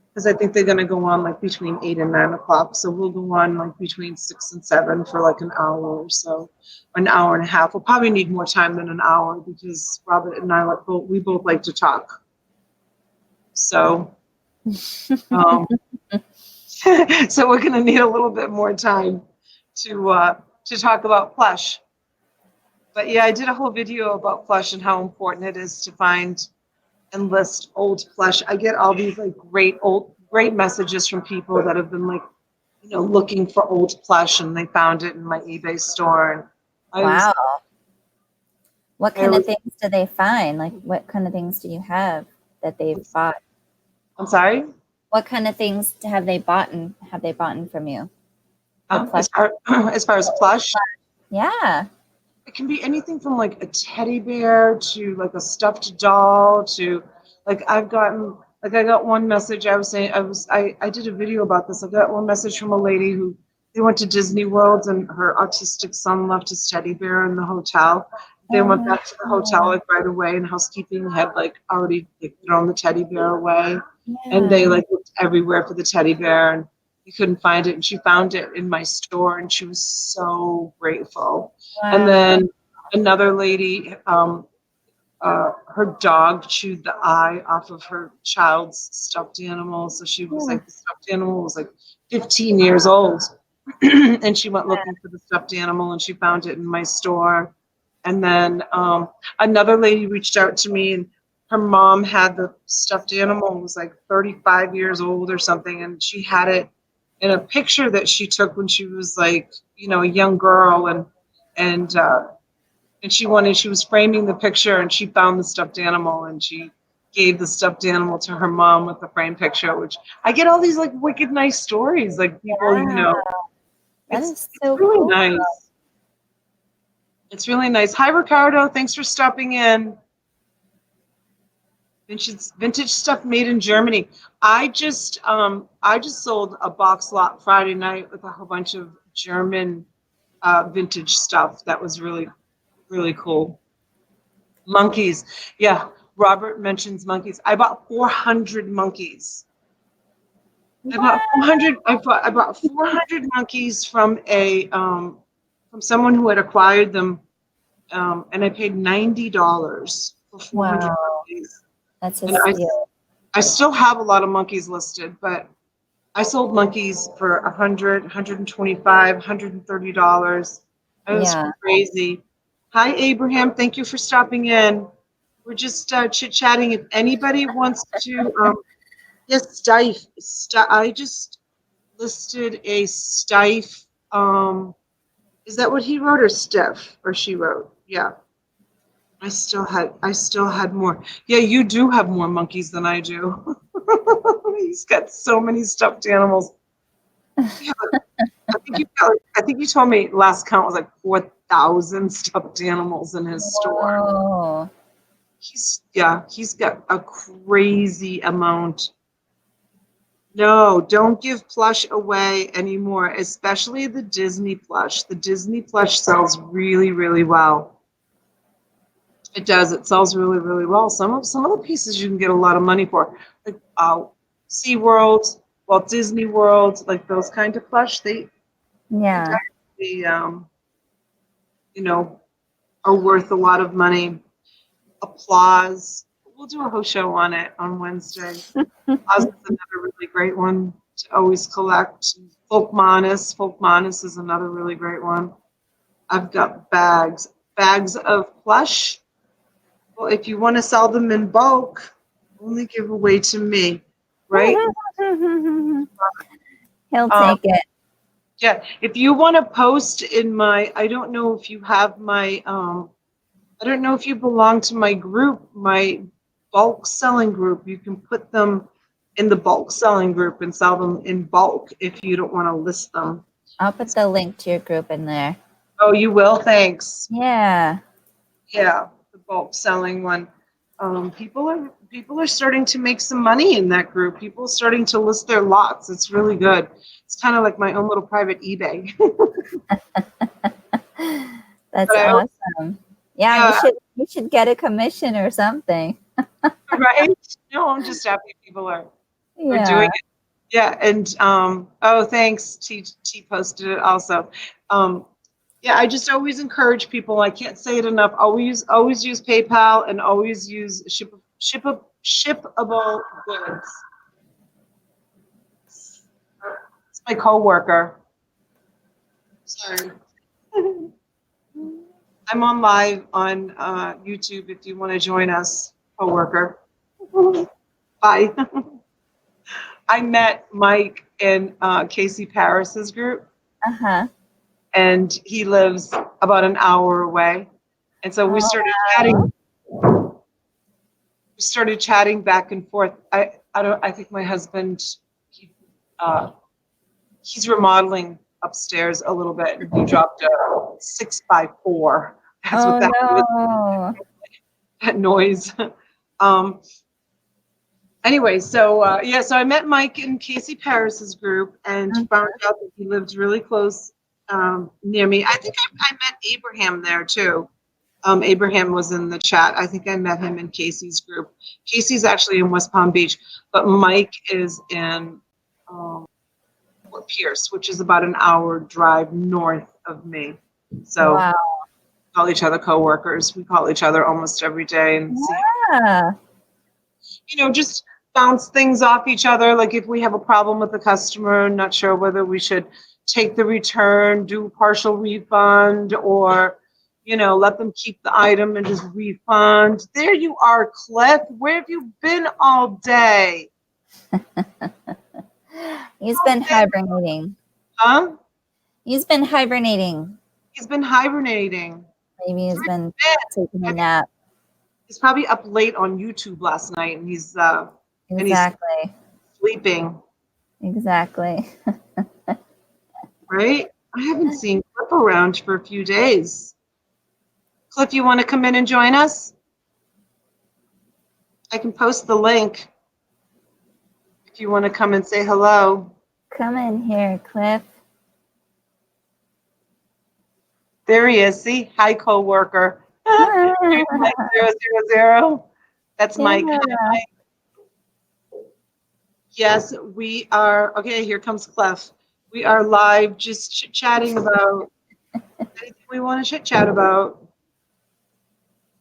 because I think they're going to go on like between 8 and 9 o'clock. So we'll go on like between 6 and 7 for like an hour or so, an hour and a half. We'll probably need more time than an hour because Robert and I we both like to talk. So, so we're going to need a little bit more time to talk about plush. But yeah, I did a whole video about plush and how important it is to find and list old plush. I get all these like great messages from people that have been like, looking for old plush and they found it in my eBay store. And what kind of things do they find? Like, what kind of things do you have that they've bought? I'm sorry? What kind of things have they bought from you? As far as plush? Yeah. It can be anything from like a teddy bear to like a stuffed doll to like I got one message. I did a video about this. I got one message from a lady who they went to Disney World and her autistic son left his teddy bear in the hotel. They went back to the hotel like right away, and housekeeping had like already thrown the teddy bear away, and they like looked everywhere for the teddy bear and you couldn't find it, and she found it in my store, and she was so grateful. Wow. And then another lady, her dog chewed the eye off of her child's stuffed animal. So she was like, the stuffed animal was like 15 years old, and she went looking for the stuffed animal and she found it in my store. And then another lady reached out to me, and her mom had the stuffed animal, was like 35 years old or something, and she had it in a picture that she took when she was like, you know, a young girl, and she was framing the picture, and she found the stuffed animal, and she gave the stuffed animal to her mom with the framed picture. Which I get all these like wicked nice stories, like people, you know. That It's is so really cool. nice. It's really nice. Hi, Ricardo. Thanks for stopping in. Vintage stuff made in Germany. I just sold a box lot Friday night with a whole bunch of German vintage stuff. That was really, really cool. Monkeys. Yeah, Robert mentions monkeys. I bought 400 monkeys. I bought 400 monkeys from from someone who had acquired them, and I paid $90 for 400 monkeys. That's a And steal. I still have a lot of monkeys listed, but I sold monkeys for $100, $125, $130. It was crazy. Hi, Abraham. Thank you for stopping in. We're just chit-chatting. If anybody wants to, yes, Stife. I just listed a Stife. Is that what he wrote, or Steph, or she wrote? Yeah. I still had more. Yeah, you do have more monkeys than I do. He's got so many stuffed animals. Yeah, I think you told me last count was like 4,000 stuffed animals in his store. Oh, He's got a crazy amount. No, don't give plush away anymore, especially the Disney plush. The Disney plush sells really, really well. It does. It sells really, really well. Some of the pieces you can get a lot of money for, like SeaWorld, Walt Disney World, like those kind of plush. They definitely, you know, are worth a lot of money. Applause. We'll do a whole show on it on Wednesday. Applause is another really great one to always collect. Folkmanis is another really great one. I've got bags of plush. Well, if you want to sell them in bulk, only give away to me, right? He'll take it. Yeah. If you want to post in my, I don't know if you have my, I don't know if you belong to my group, my bulk selling group. You can put them in the bulk selling group and sell them in bulk if you don't want to list them. I'll put the link to your group in there. Oh, you will? Thanks. Yeah. Yeah, the bulk selling one. People are starting to make some money in that group. People are starting to list their lots. It's really good. It's kind of like my own little private eBay. That's awesome. Yeah, you should get a commission or something. Right? No, I'm just happy people are doing it. Yeah, and oh, thanks. T posted it also. Yeah, I just always encourage people. I can't say it enough. Always use PayPal and always use shippable goods. It's my coworker. Sorry. I'm on live on YouTube if you want to join us, coworker. Bye. I met Mike in Casey Paris's group. And he lives about an hour away. And so we started chatting. We started chatting back and forth. I think my husband, he's remodeling upstairs a little bit, and he dropped a 6x4. That's what that was. That noise. Anyway, so so I met Mike in Casey Paris's group and found out that he lived really close near me. I think I met Abraham there too. Abraham was in the chat. I think I met him in Casey's group. Casey's actually in West Palm Beach, but Mike is in Fort Pierce, which is about an hour drive north of me. So we call each other coworkers. We call each other almost every day and just bounce things off each other. Like if we have a problem with a customer, not sure whether we should take the return, do partial refund, or, let them keep the item and just refund. There you are, Cliff. Where have you been all day? He's been hibernating. Huh? He's been hibernating. He's been hibernating. Maybe he's been taking a nap. He's probably up late on YouTube last night, and he's sleeping. Exactly. Right? I haven't seen Cliff around for a few days. Cliff, you want to come in and join us? I can post the link if you want to come and say hello. Come in here, Cliff. There he is. See? Hi, co-worker. Here's Mike 000. That's Mike. Hi, Mike. Yes, we are. Okay, here comes Cliff. We are live just chit-chatting about anything we want to chit-chat about.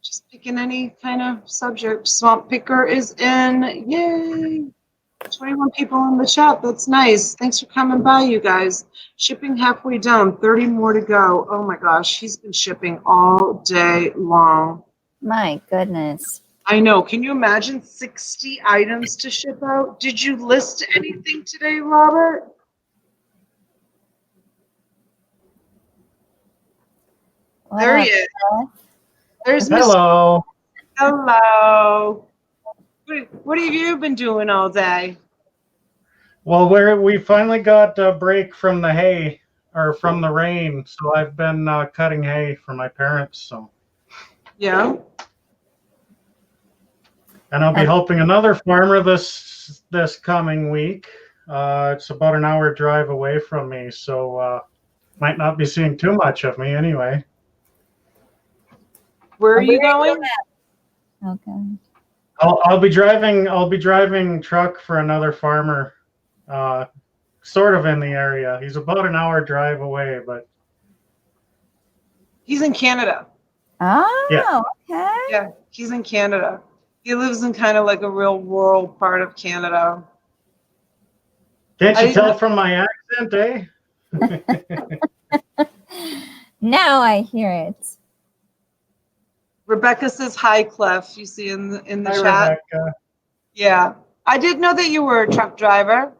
Just picking any kind of subject. Swamp Picker is in. Yay! 21 people in the chat. That's nice. Thanks for coming by, you guys. Shipping halfway down. 30 more to go. Oh my gosh, he's been shipping all day long. My goodness. I know. Can you imagine 60 items to ship out? Did you list anything today, Robert? What There up, he is. Cliff? There's Hello. Hello. What have you been doing all day? Well, we finally got a break from the hay, or from the rain, so I've been cutting hay for my parents. So. Yeah. And I'll be helping another farmer this coming week. It's about an hour drive away from me, so might not be seeing too much of me anyway. Where are you going? Okay. I'll be driving truck for another farmer, sort of in the area. He's about an hour drive away, but He's in Canada. Oh, Yeah. okay. Yeah, he's in Canada. He lives in kind of like a real rural part of Canada. Can't you tell from my accent, eh? Now I hear it. Rebecca says hi, Cliff. You see in the Hi, chat. Rebecca. Yeah, I did know that you were a truck driver.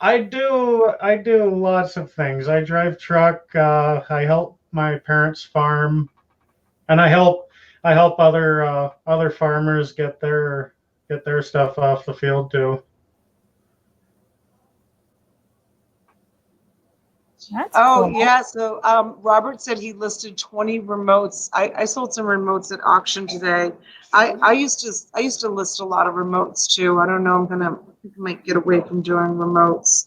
I do lots of things. I drive truck. I help my parents farm, and I help other farmers get their stuff off the field too. That's Oh cool. yeah, so Robert said he listed 20 remotes. I sold some remotes at auction today. I used to list a lot of remotes too. I don't know. I might get away from doing remotes.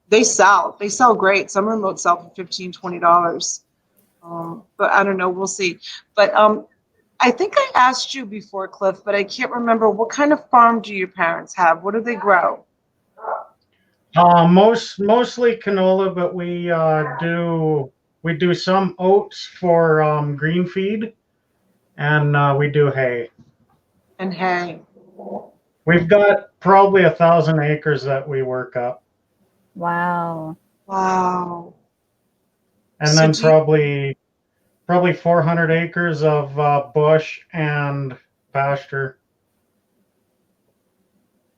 They sell great. Some remotes sell for $15, $20. But I don't know. We'll see. But I think I asked you before, Cliff, but I can't remember. What kind of farm do your parents have? What do they grow? Mostly canola, but we do some oats for green feed, and we do hay. And hay. We've got probably 1,000 acres that we work up, Wow. Wow. and So then probably 400 acres of bush and pasture.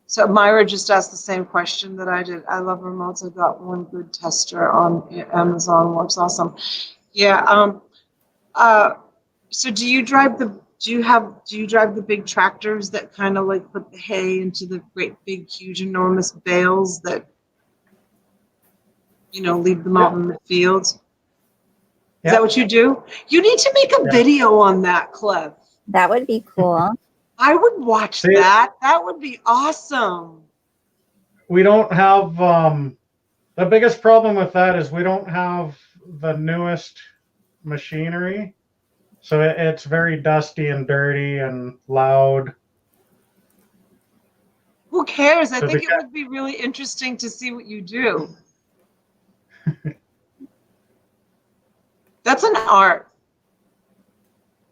So Myra just asked the same question that I did. I love remotes. I got one good tester on Amazon. Works awesome. Yeah. So do you drive the big tractors that kind of like put the hay into the great big huge enormous bales that leave them out in the fields? Is that what you do? You need to make a video on that, Cliff. That would be cool. I would watch that. That would be awesome. We don't have the biggest problem with that is we don't have the newest machinery, so it's very dusty and dirty and loud. Who cares? I think it would be really interesting to see what you do. That's an art.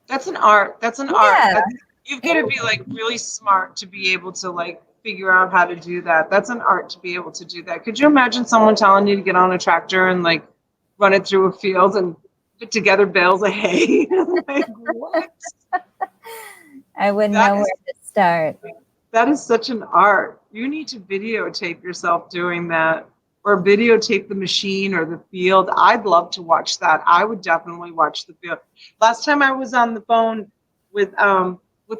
That's an art. That's an art. You've got to be like really smart to be able to like figure out how to do that. That's an art to be able to do that. Could you imagine someone telling you to get on a tractor and like run it through a field and put together bales of hay? Like, what? I wouldn't know where to start. That is such an art. You need to videotape yourself doing that, or videotape the machine or the field. I'd love to watch that. I would definitely watch the field. Last time I was on the phone with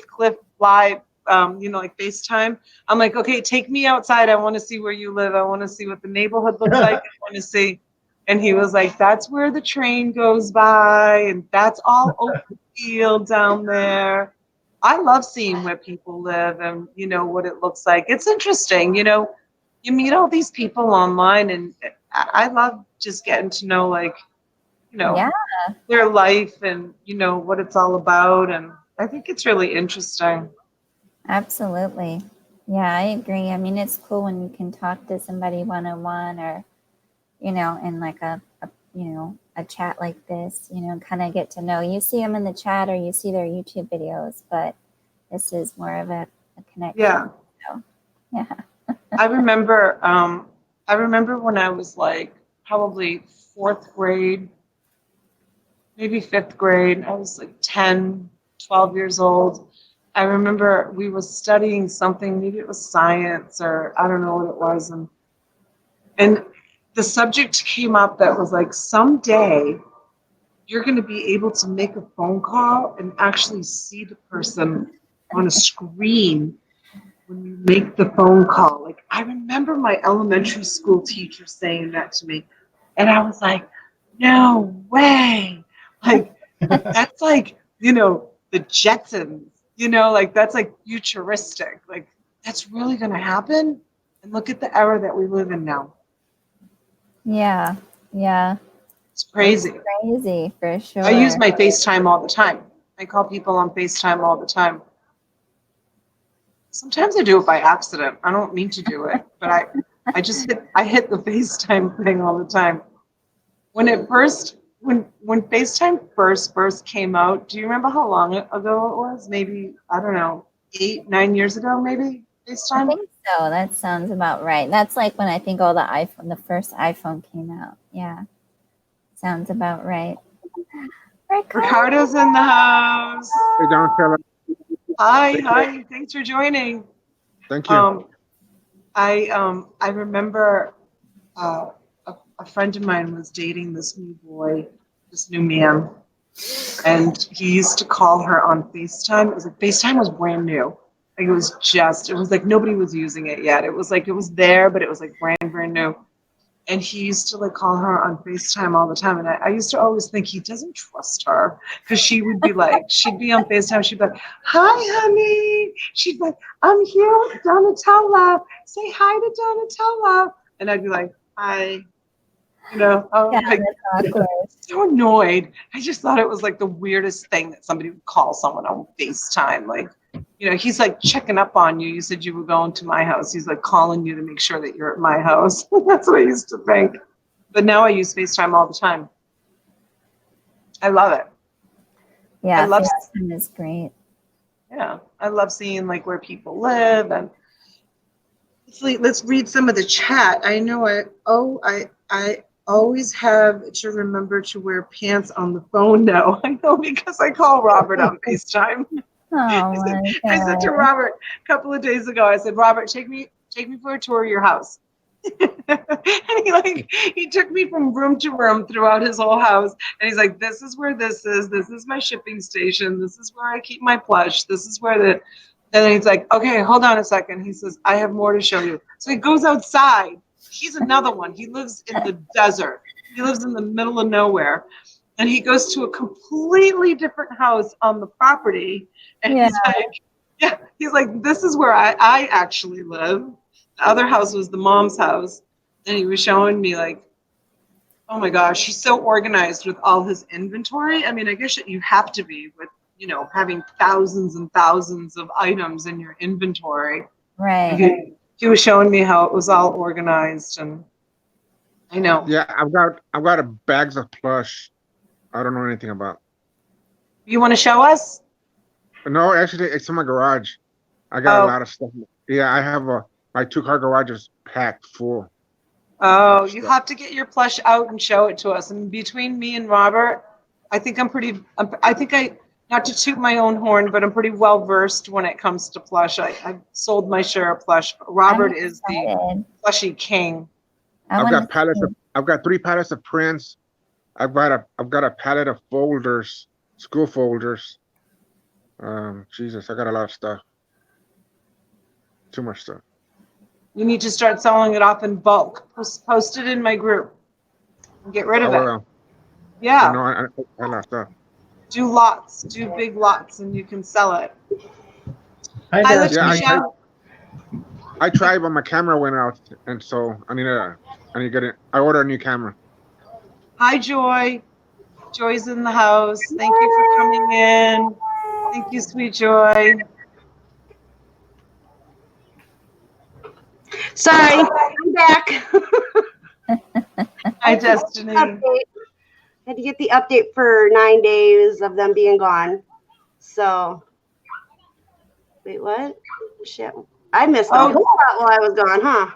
Cliff live, like FaceTime. I'm like, okay, take me outside. I want to see where you live. I want to see what the neighborhood looks like. I want to see. And he was like, that's where the train goes by, and that's all open field down there. I love seeing where people live and, what it looks like. It's interesting, you meet all these people online, and I love just getting to know, like, Yeah. their life and, what it's all about. And I think it's really interesting. Absolutely. Yeah, I agree. I mean, it's cool when you can talk to somebody one-on-one or, in like a chat like this, kind of get to know. You see them in the chat or you see their YouTube videos, but this is more of a connection. Yeah. So, yeah. I remember when I was like probably 4th grade, maybe 5th grade. I was like 10, 12 years old. I remember we were studying something, maybe it was science or I don't know what it was. And the subject came up that was like, someday you're going to be able to make a phone call and actually see the person on a screen when you make the phone call. Like, I remember my elementary school teacher saying that to me. And I was like, no way. Like, that's like, the Jetsons, like that's like futuristic. Like, that's really going to happen. And look at the era that we live in now. Yeah. Yeah. It's crazy. It's crazy for sure. I use my FaceTime all the time. I call people on FaceTime all the time. Sometimes I do it by accident. I don't mean to do it, but I hit the FaceTime thing all the time. When FaceTime first came out, do you remember how long ago it was? Maybe, I don't know, 8, 9 years ago, maybe FaceTime? I think so. That sounds about right. That's like when I think the first iPhone came out. Yeah. Sounds about right. Ricardo's in the house. Hey, Donatella. Hi. Thanks for joining. Thank you. I remember a friend of mine was dating this new man, and he used to call her on FaceTime. It was like FaceTime was brand new. Like, it was like nobody was using it yet. It was like, it was there, but it was like brand new. And he used to like call her on FaceTime all the time. And I used to always think he doesn't trust her, because she would be like, she'd be on FaceTime. She'd be like, hi, honey. She'd be like, I'm here with Donatella. Say hi to Donatella. And I'd be like, hi. Like, so annoyed. I just thought it was like the weirdest thing that somebody would call someone on FaceTime. Like, he's like checking up on you. You said you were going to my house. He's like calling you to make sure that you're at my house. That's what I used to think. But now I use FaceTime all the time. I love it. Yeah, FaceTime is great. Yeah, I love seeing like where people live. And let's read some of the chat. I know I always have to remember to wear pants on the phone now. I know, because I call Robert on FaceTime. I said to Robert a couple of days ago, I said, Robert, take me for a tour of your house. And he took me from room to room throughout his whole house. And he's like, this is where this is. This is my shipping station. This is where I keep my plush. This is where and then he's like, okay, hold on a second. He says, I have more to show you. So he goes outside. He's another one. He lives in the desert. He lives in the middle of nowhere. And he goes to a completely different house on the property. And he's like, this is where I actually live. The other house was the mom's house. And he was showing me like, oh my gosh, he's so organized with all his inventory. I mean, I guess you have to be with, having thousands and thousands of items in your inventory. Right. He was showing me how it was all organized, and I know. Yeah, I've got a bags of plush. I don't know anything about. You want to show us? No, actually, it's in my garage. I got a lot of stuff. Yeah, I have my 2-car garage is packed full. Oh, you have to get your plush out and show it to us. And between me and Robert, I think not to toot my own horn, but I'm pretty well versed when it comes to plush. I've sold my share of plush. Robert is the plushy king. I've got 3 pallets of prints. I've got a pallet of folders, school folders. Jesus, I got a lot of stuff. Too much stuff. You need to start selling it off in bulk. Post it in my group. Get rid of it. Well, Yeah. no, I lot of stuff. Do lots. Do big lots, and you can sell it. Yeah, I tried, but my camera went out, and so I need to get it. I ordered a new camera. Hi, Joy. Joy's in the house. Thank you for coming in. Thank you, sweet Joy. Sorry, I'm back. Hi, Destiny. Had to get the update for 9 days of them being gone. So, wait, what? Shit, I missed a whole lot while I was gone, huh?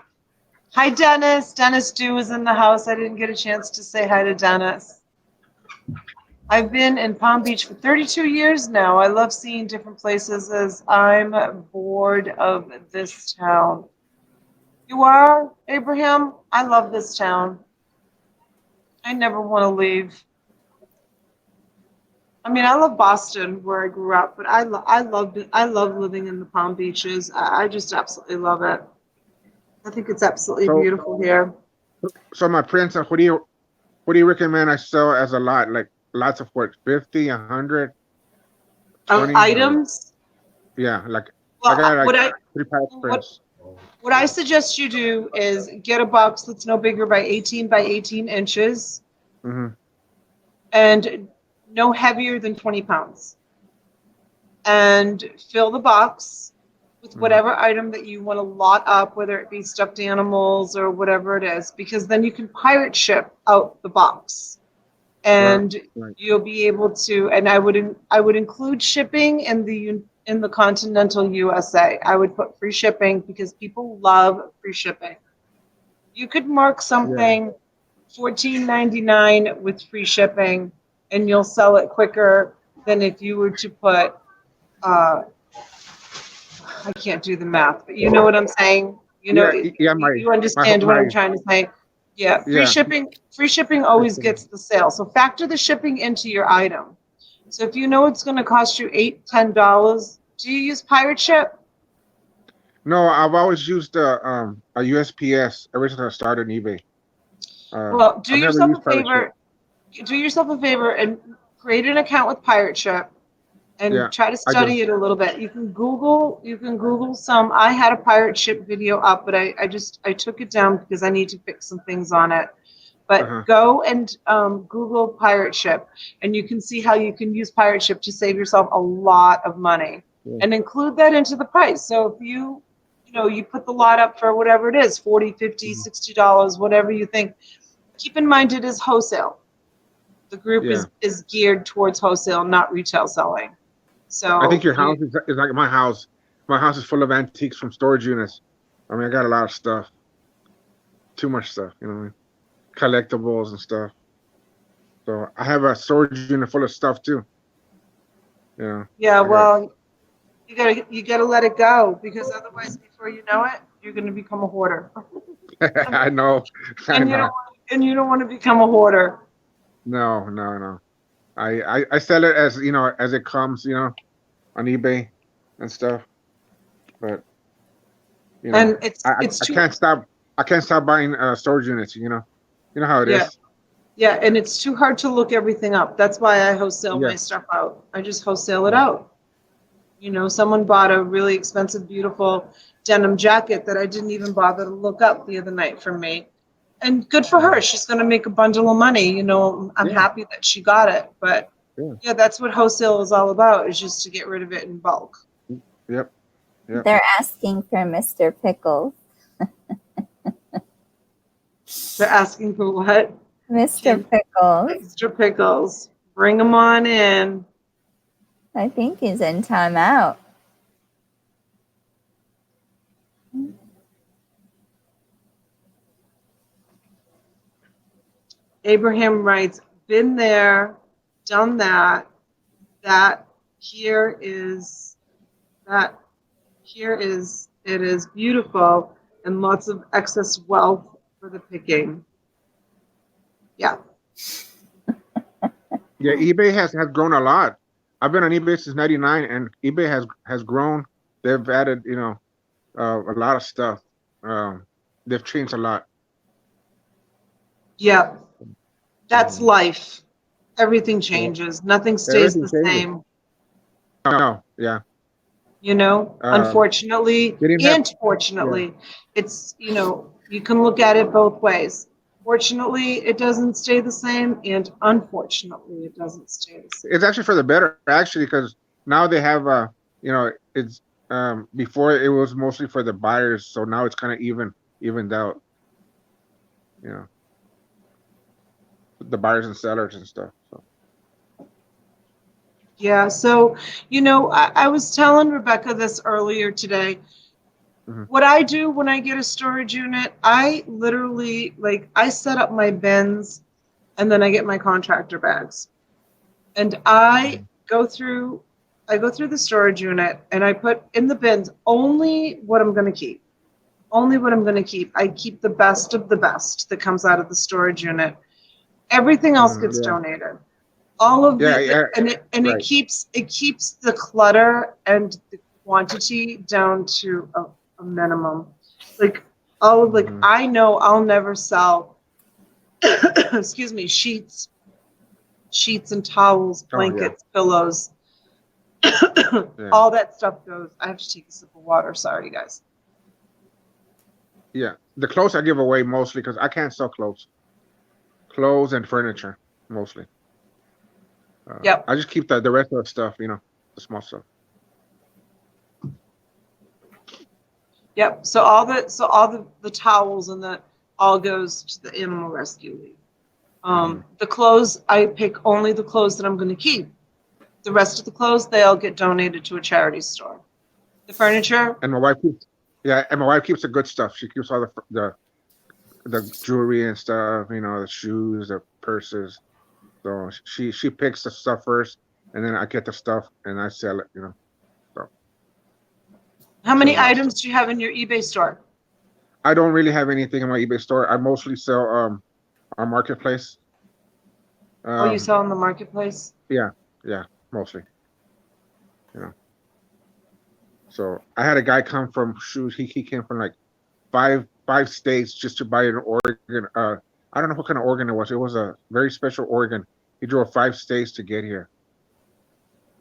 Hi, Dennis. Dennis Dew is in the house. I didn't get a chance to say hi to Dennis. I've been in Palm Beach for 32 years now. I love seeing different places as I'm bored of this town. You are, Abraham? I love this town. I never want to leave. I mean, I love Boston, where I grew up, but I love living in the Palm Beaches. I just absolutely love it. I think it's absolutely beautiful here. So my prints, what do you recommend I sell as a lot? Like lots of what? 50, 100, 20 items? Yeah, like well, I got like 3 pallets of prints. What I suggest you do is get a box that's no bigger by 18 by 18 inches. Mm-hmm. And no heavier than 20 pounds. And fill the box with whatever item that you want to lot up, whether it be stuffed animals or whatever it is, because then you can pirate ship out the box. And you'll be able to, and I would include shipping in the continental USA. I would put free shipping because people love free shipping. You could mark something $14.99 with free shipping, and you'll sell it quicker than if you were to put, I can't do the math, but you know what I'm saying? You know, you understand what I'm trying to say. Yeah, free shipping always gets the sale. So factor the shipping into your item. So if you know it's going to cost you $8, $10, do you use pirate ship? No, I've always used a USPS ever since I started on eBay. Well, do yourself a favor. Do yourself a favor and create an account with pirate ship and try to study it a little bit. You can Google some. I had a pirate ship video up, but I took it down because I need to fix some things on it. But go and Google pirate ship, and you can see how you can use pirate ship to save yourself a lot of money and include that into the price. So if you put the lot up for whatever it is, $40, $50, $60, whatever you think, keep in mind it is wholesale. The group is geared towards wholesale, not retail selling. So I think your house is like my house. My house is full of antiques from storage units. I mean, I got a lot of stuff. Too much stuff, you know what I mean? Collectibles and stuff. So I have a storage unit full of stuff too. Yeah. Yeah, well, you gotta let it go, because otherwise, before you know it, you're gonna become a hoarder. I know. And you don't want to become a hoarder. No. I sell it as as it comes, on eBay and stuff. But and I can't stop buying storage units. You know how it is. Yeah, and it's too hard to look everything up. That's why I wholesale my stuff out. I just wholesale it out. Someone bought a really expensive, beautiful denim jacket that I didn't even bother to look up the other night from me. And good for her. She's going to make a bundle of money. I'm happy that she got it. But that's what wholesale is all about, is just to get rid of it in bulk. Yep. They're asking for Mr. Pickles. They're asking for what? Mr. Pickles. Mr. Pickles. Bring him on in. I think he's in timeout. Abraham writes, been there, done that. Here it is beautiful and lots of excess wealth for the picking. Yeah. Yeah, eBay has grown a lot. I've been on eBay since '99, and eBay has grown. They've added, a lot of stuff. They've changed a lot. Yeah. That's Mhm. life. Everything Yeah, changes. Nothing stays everything the changes. same. No, yeah. Unfortunately They didn't have. and Yeah, fortunately, it's, you can look at it both ways. Fortunately, it doesn't stay the same, and unfortunately, it doesn't stay the same. it's actually for the better, actually, because now they have, it's before it was mostly for the buyers, so now it's kind of evened out. You know, the buyers and sellers and stuff. So. Yeah, so, I was telling Rebecca this earlier today. Mm-hmm. What I do when I get a storage unit, I literally, I set up my bins and then I get my contractor bags. And I go through the storage unit and I put in the bins only what I'm going to keep. Only what I'm going to keep. I keep the best of the best that comes out of the storage unit. Everything else gets Yeah. donated. All of Yeah, it right. keeps the clutter and the quantity down to a minimum. I know I'll never sell excuse me, sheets and towels, blankets, pillows. Yeah. All that stuff goes. I have to take a sip of water. Sorry, guys. Yeah, the clothes I give away mostly because I can't sell clothes and furniture mostly. Yep. I just keep the rest of the stuff, the small stuff. Yep. So all the towels and the all goes to the animal rescue league. The clothes, I pick only the clothes that I'm going to keep. The rest of the clothes, they all get donated to a charity store. The furniture. And my wife keeps the good stuff. She keeps all the jewelry and stuff, the shoes, the purses. So she picks the stuff first, and then I get the stuff and I sell it, So How many items do you have in your eBay store? I don't really have anything in my eBay store. I mostly sell our marketplace. You sell in the marketplace? Yeah, mostly. So I had a guy come from shoes. He came from like five states just to buy an organ. I don't know what kind of organ it was. It was a very special organ. He drove 5 states to get here.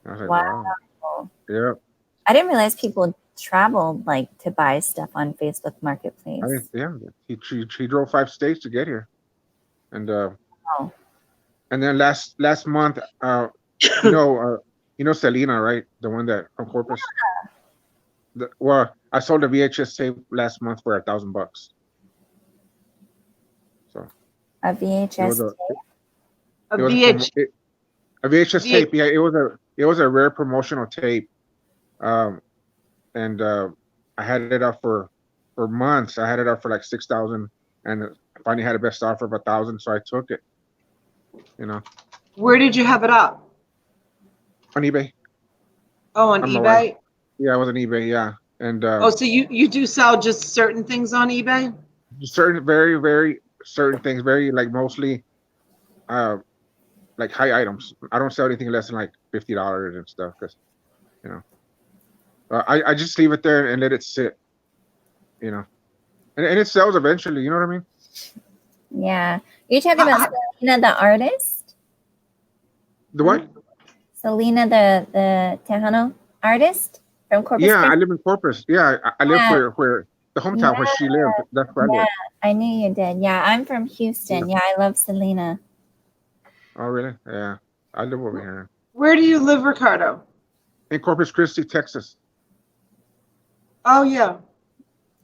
I was like, wow. Yeah. I didn't realize people traveled to buy stuff on Facebook Marketplace. He drove 5 states to get here, and and then last month, Selena, right? The one that from Corpus. Yeah. I sold a VHS tape last month for $1,000. So a VHS tape. A VHS tape. Yeah, it was a rare promotional tape, and I had it up for months. I had it up for like 6,000, and I finally had a best offer of 1,000, so I took it. Where did you have it up? On eBay. Oh, on eBay. Yeah, I was on eBay. Yeah, and so you do sell just certain things on eBay? Certain, very, very certain things. Very mostly, like high items. I don't sell anything less than like $50 and stuff because, I just leave it there and let it sit. And it sells eventually. You know what I mean? Yeah. You're talking about Selena the artist? The what? Selena the Tejano artist from Corpus Yeah, Christi? I live in Corpus. Yeah, I live where the hometown where she lived. That's where I live. I knew you did. Yeah, I'm from Houston. Yeah, I love Selena. Oh, really? Yeah, I live over here. Where do you live, Ricardo? In Corpus Christi, Texas. Oh, yeah.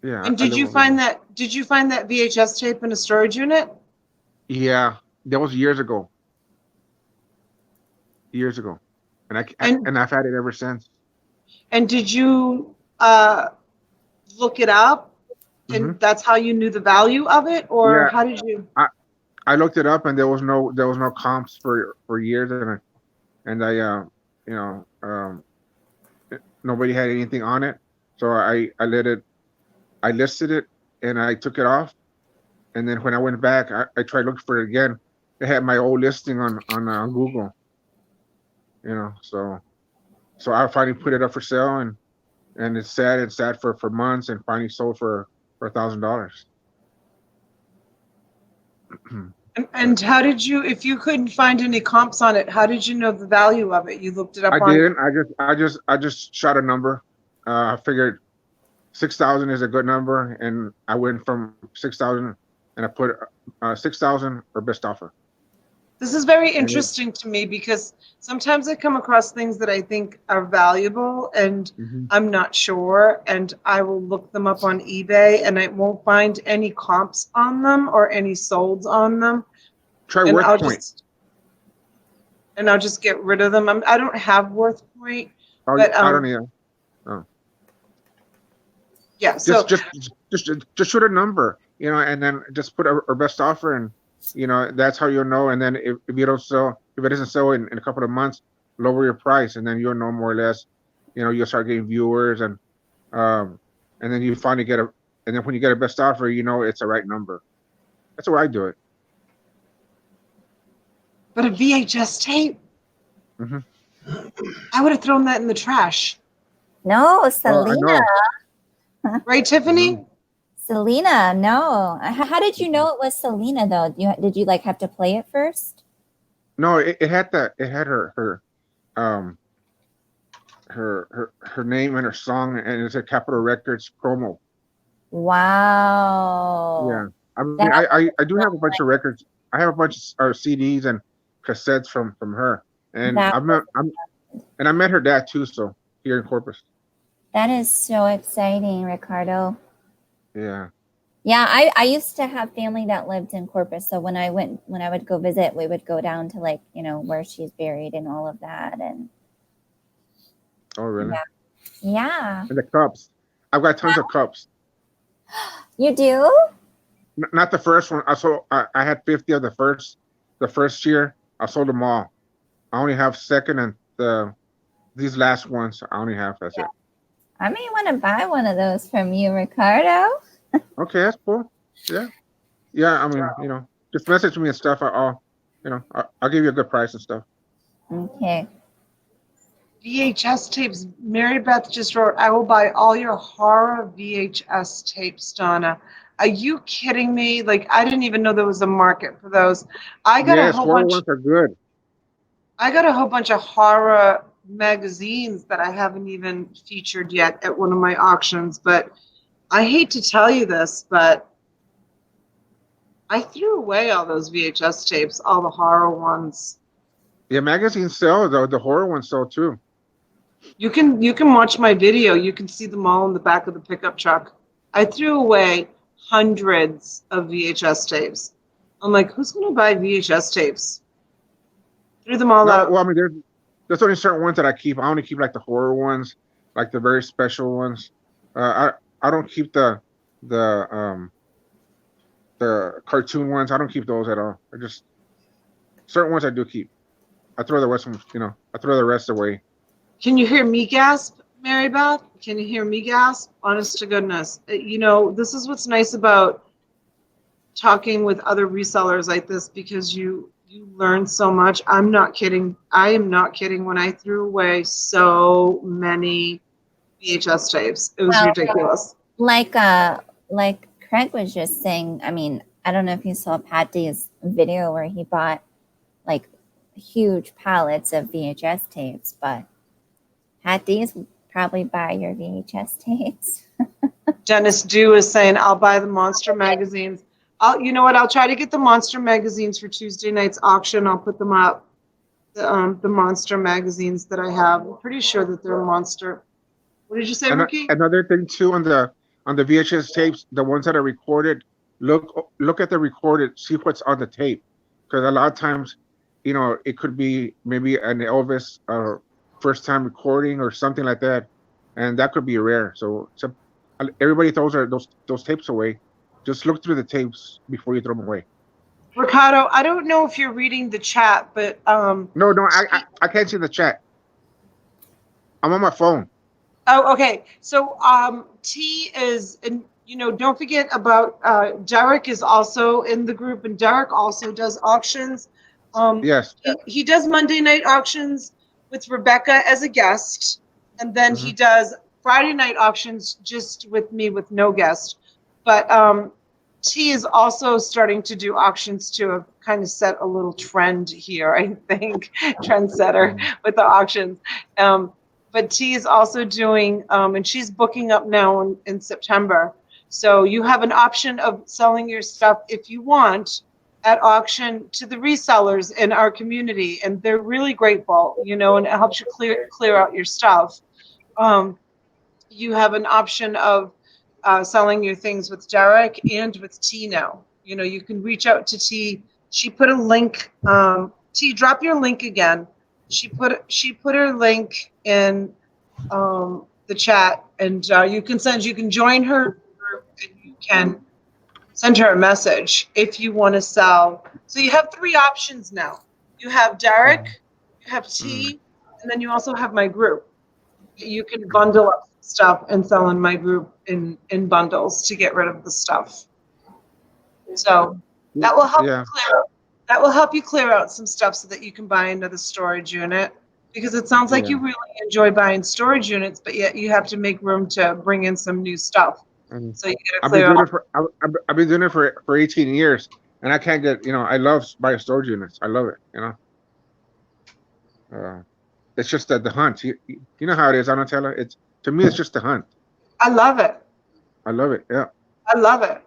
Yeah. And did you find that VHS tape in a storage unit? Yeah, that was years ago. And I've had it ever since. And did you look it up, and that's how you knew the value of it, or how did you? I looked it up and there was no comps for years, and I you know nobody had anything on it, so I listed it and I took it off, and then when I went back, I tried looking for it again. It had my old listing on Google, so I finally put it up for sale, and it sat for months and finally sold for $1,000. And how did you, if you couldn't find any comps on it, how did you know the value of it? You looked it up I on. didn't. I just shot a number. I figured 6,000 is a good number, and I went from 6,000, and I put 6,000 or best offer. This is very interesting to me because sometimes I come across things that I think are valuable and I'm not sure, and I will look them up on eBay and I won't find any comps on them or any solds on them. Try And Worth Point. I'll just get rid of them. I don't have Worth Point, Oh, but I don't either. Oh. Yeah, so just shoot a number, and then just put a best offer, and that's how you'll know. And then if you don't sell, if it doesn't sell in a couple of months, lower your price, and then you'll know more or less. You'll start getting viewers, and then you finally and then when you get a best offer, it's the right number. That's the way I do it. But a VHS tape, I would have thrown that in the trash. No, Selena. Right, Tiffany? Selena, no. How did you know it was Selena though? Did you like have to play it first? No, it had her name and her song, and it's a Capitol Records promo. Wow. Yeah, I do have a bunch of records. I have a bunch of CDs and cassettes from her, and I met her dad too. So here in Corpus. That is so exciting, Ricardo. Yeah. Yeah, I used to have family that lived in Corpus, so when I would go visit, we would go down to where she's buried and all of that, and. Oh really? Yeah. And the cups, I've got tons of cups. You do? Not the first one. I had 50 of the first year. I sold them all. I only have second and these last ones. I only have. That's it. I may want to buy one of those from you, Ricardo. Okay, that's cool. Yeah. I mean, just message me and stuff. I'll give you a good price and stuff. Okay. VHS tapes. Mary Beth just wrote, I will buy all your horror VHS tapes, Donna. Are you kidding me? Like, I didn't even know there was a market for those. Horror ones are good. I got a whole bunch of horror magazines that I haven't even featured yet at one of my auctions, but I hate to tell you this, but I threw away all those VHS tapes, all the horror ones. Yeah, magazines sell, though. The horror ones sell too. You can watch my video. You can see them all in the back of the pickup truck. I threw away hundreds of VHS tapes. I'm like, who's going to buy VHS tapes? Threw them all out. Well, I mean, there's only certain ones that I keep. I only keep like the horror ones, like the very special ones. I don't keep the cartoon ones. I don't keep those at all. I just certain ones I do keep. I throw the rest of them, I throw the rest away. Can you hear me gasp, Mary Beth? Can you hear me gasp? Honest to goodness. This is what's nice about talking with other resellers like this, because you learn so much. I'm not kidding. I am not kidding when I threw away so many VHS tapes. It was ridiculous. Like Craig was just saying, I mean, I don't know if you saw Patty's video where he bought like huge pallets of VHS tapes, but Patty's probably buy your VHS tapes. Dennis Dew is saying, I'll buy the Monster magazines. You know what? I'll try to get the Monster magazines for Tuesday night's auction. I'll put them up. The Monster magazines that I have. I'm pretty sure that they're Monster. What did you say, Ricky? Another thing too on the VHS tapes, the ones that are recorded, look at the recorded, see what's on the tape, because a lot of times, it could be maybe an Elvis first time recording or something like that, and that could be rare. So everybody throws those tapes away. Just look through the tapes before you throw them away. Ricardo, I don't know if you're reading the chat, but No, I can't see the chat. I'm on my phone. oh, okay. So T is, and don't forget about Derek is also in the group, and Derek also does auctions. Yes. He does Monday night auctions with Rebecca as a guest, and then he does Friday night auctions just with me with no guest. But T is also starting to do auctions to have kind of set a little trend here, I think, trendsetter with the auctions. But T is also doing, and she's booking up now in September. So you have an option of selling your stuff if you want at auction to the resellers in our community, and they're really grateful, and it helps you clear out your stuff. You have an option of selling your things with Derek and with T now. You can reach out to T. She put a link. T, drop your link again. She put her link in the chat, and you can join her group, and you can send her a message if you want to sell. So you have 3 options now. You have Derek, you have T, and then you also have my group. You can bundle up stuff and sell in my group in bundles to get rid of the stuff. So that will help you clear out some stuff so that you can buy another storage unit, because it sounds like you really enjoy buying storage units, but yet you have to make room to bring in some new stuff. So you got to clear out. I've been doing it for 18 years, and I can't get, I love buying storage units. I love it, it's just the hunt. You know how it is, Anatella. To me, it's just the hunt. I love it. I love it. Yeah. I love it.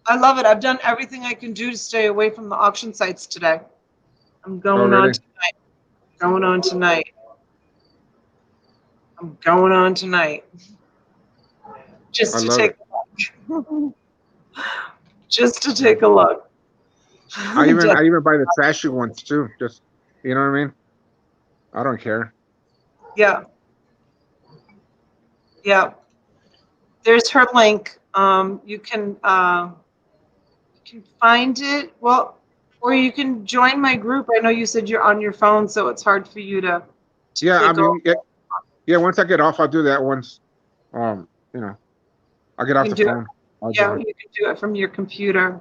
I love it. I've done everything I can do to stay away from the auction sites today. I'm going on tonight. Going on tonight. I'm going on tonight. Just to take a look. Just to take a look. I even buy the trashy ones too. Just, you know what I mean? I don't care. Yeah. Yeah. There's her link. You can find it. Well, or you can join my group. I know you said you're on your phone, so it's hard for you to once I get off, I'll do that once. I'll get off the phone. You can do it from your computer.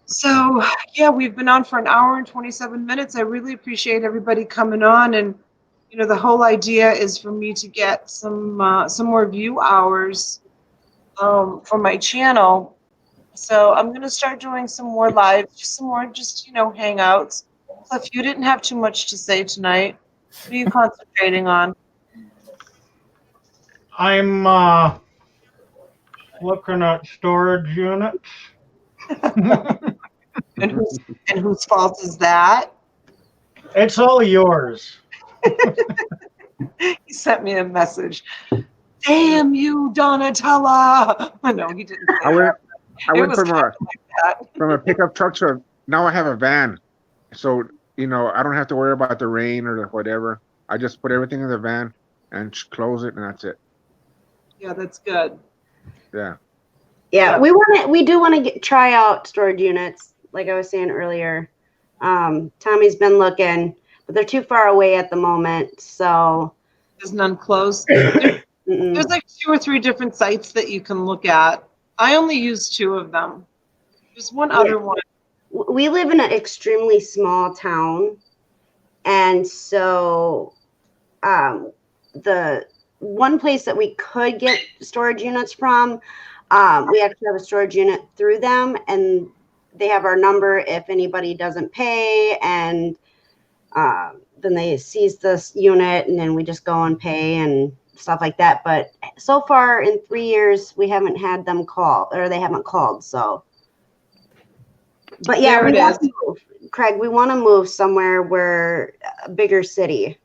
So, we've been on for an hour and 27 minutes. I really appreciate everybody coming on, and the whole idea is for me to get some more view hours for my channel. So I'm going to start doing some more live, some more hangouts. Cliff, you didn't have too much to say tonight. What are you concentrating on? I'm looking at storage units. And whose fault is that? It's all yours. He sent me a message. Damn you, Donatella. No, he didn't say that. I went from a pickup truck to now I have a van. So, I don't have to worry about the rain or whatever. I just put everything in the van and close it, and that's it. Yeah, that's good. Yeah. Yeah, we do want to try out storage units, like I was saying earlier. Tommy's been looking, but they're too far away at the moment. So there's none close. There's like 2 or 3 different sites that you can look at. I only use 2 of them. There's one other one. We live in an extremely small town, and so the one place that we could get storage units from, we actually have a storage unit through them, and they have our number if anybody doesn't pay, and then they seize this unit, and then we just go and pay and stuff like that. But so far in 3 years, we haven't had them call, or they haven't called. So, but yeah, Craig, we want to move somewhere where a bigger city.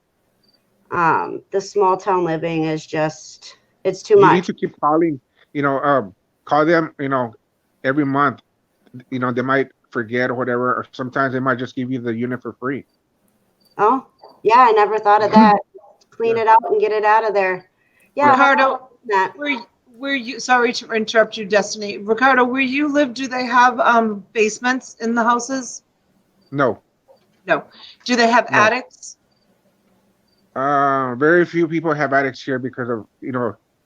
The small town living is just, it's too much. You need to keep calling, call them, every month. They might forget or whatever, or sometimes they might just give you the unit for free. Oh, yeah, I never thought of that. Clean it out and get it out of there. Yeah, Ricardo, where you, sorry to interrupt you, Destiny. Ricardo, where you live, do they have basements in the houses? No, No. Do they have no. attics? Very few people have attics here because of,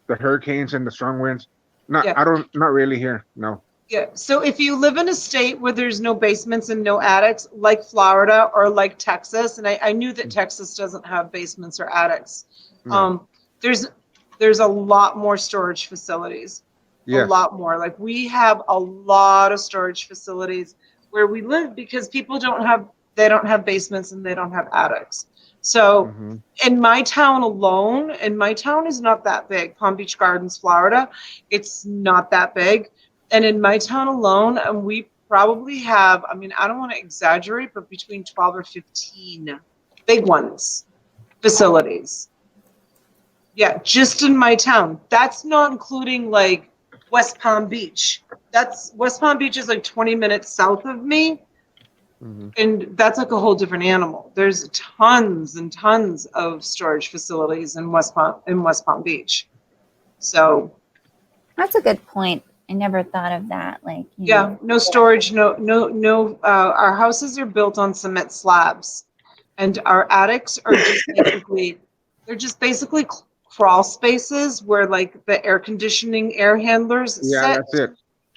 the hurricanes and the strong winds. Not, Yeah. not really here. No. Yeah. So if you live in a state where there's no basements and no attics, like Florida or like Texas, and I knew that Texas doesn't have basements or attics, No. There's a lot more storage facilities. Yes. A lot more. Like we have a lot of storage facilities where we live because people don't have basements and they don't have attics. So in my town alone, and my town is not that big, Palm Beach Gardens, Florida, it's not that big. And in my town alone, we probably have, I mean, I don't want to exaggerate, but between 12 or 15 big ones, facilities. Yeah, just in my town. That's not including like West Palm Beach. West Palm Beach is like 20 minutes south of me. And that's like a whole different animal. There's tons and tons of storage facilities in West Palm Beach. So that's a good point. I never thought of that. Like, no storage, no. Our houses are built on cement slabs, and our attics are just basically crawl spaces where like the air conditioning air handlers sit. That's it.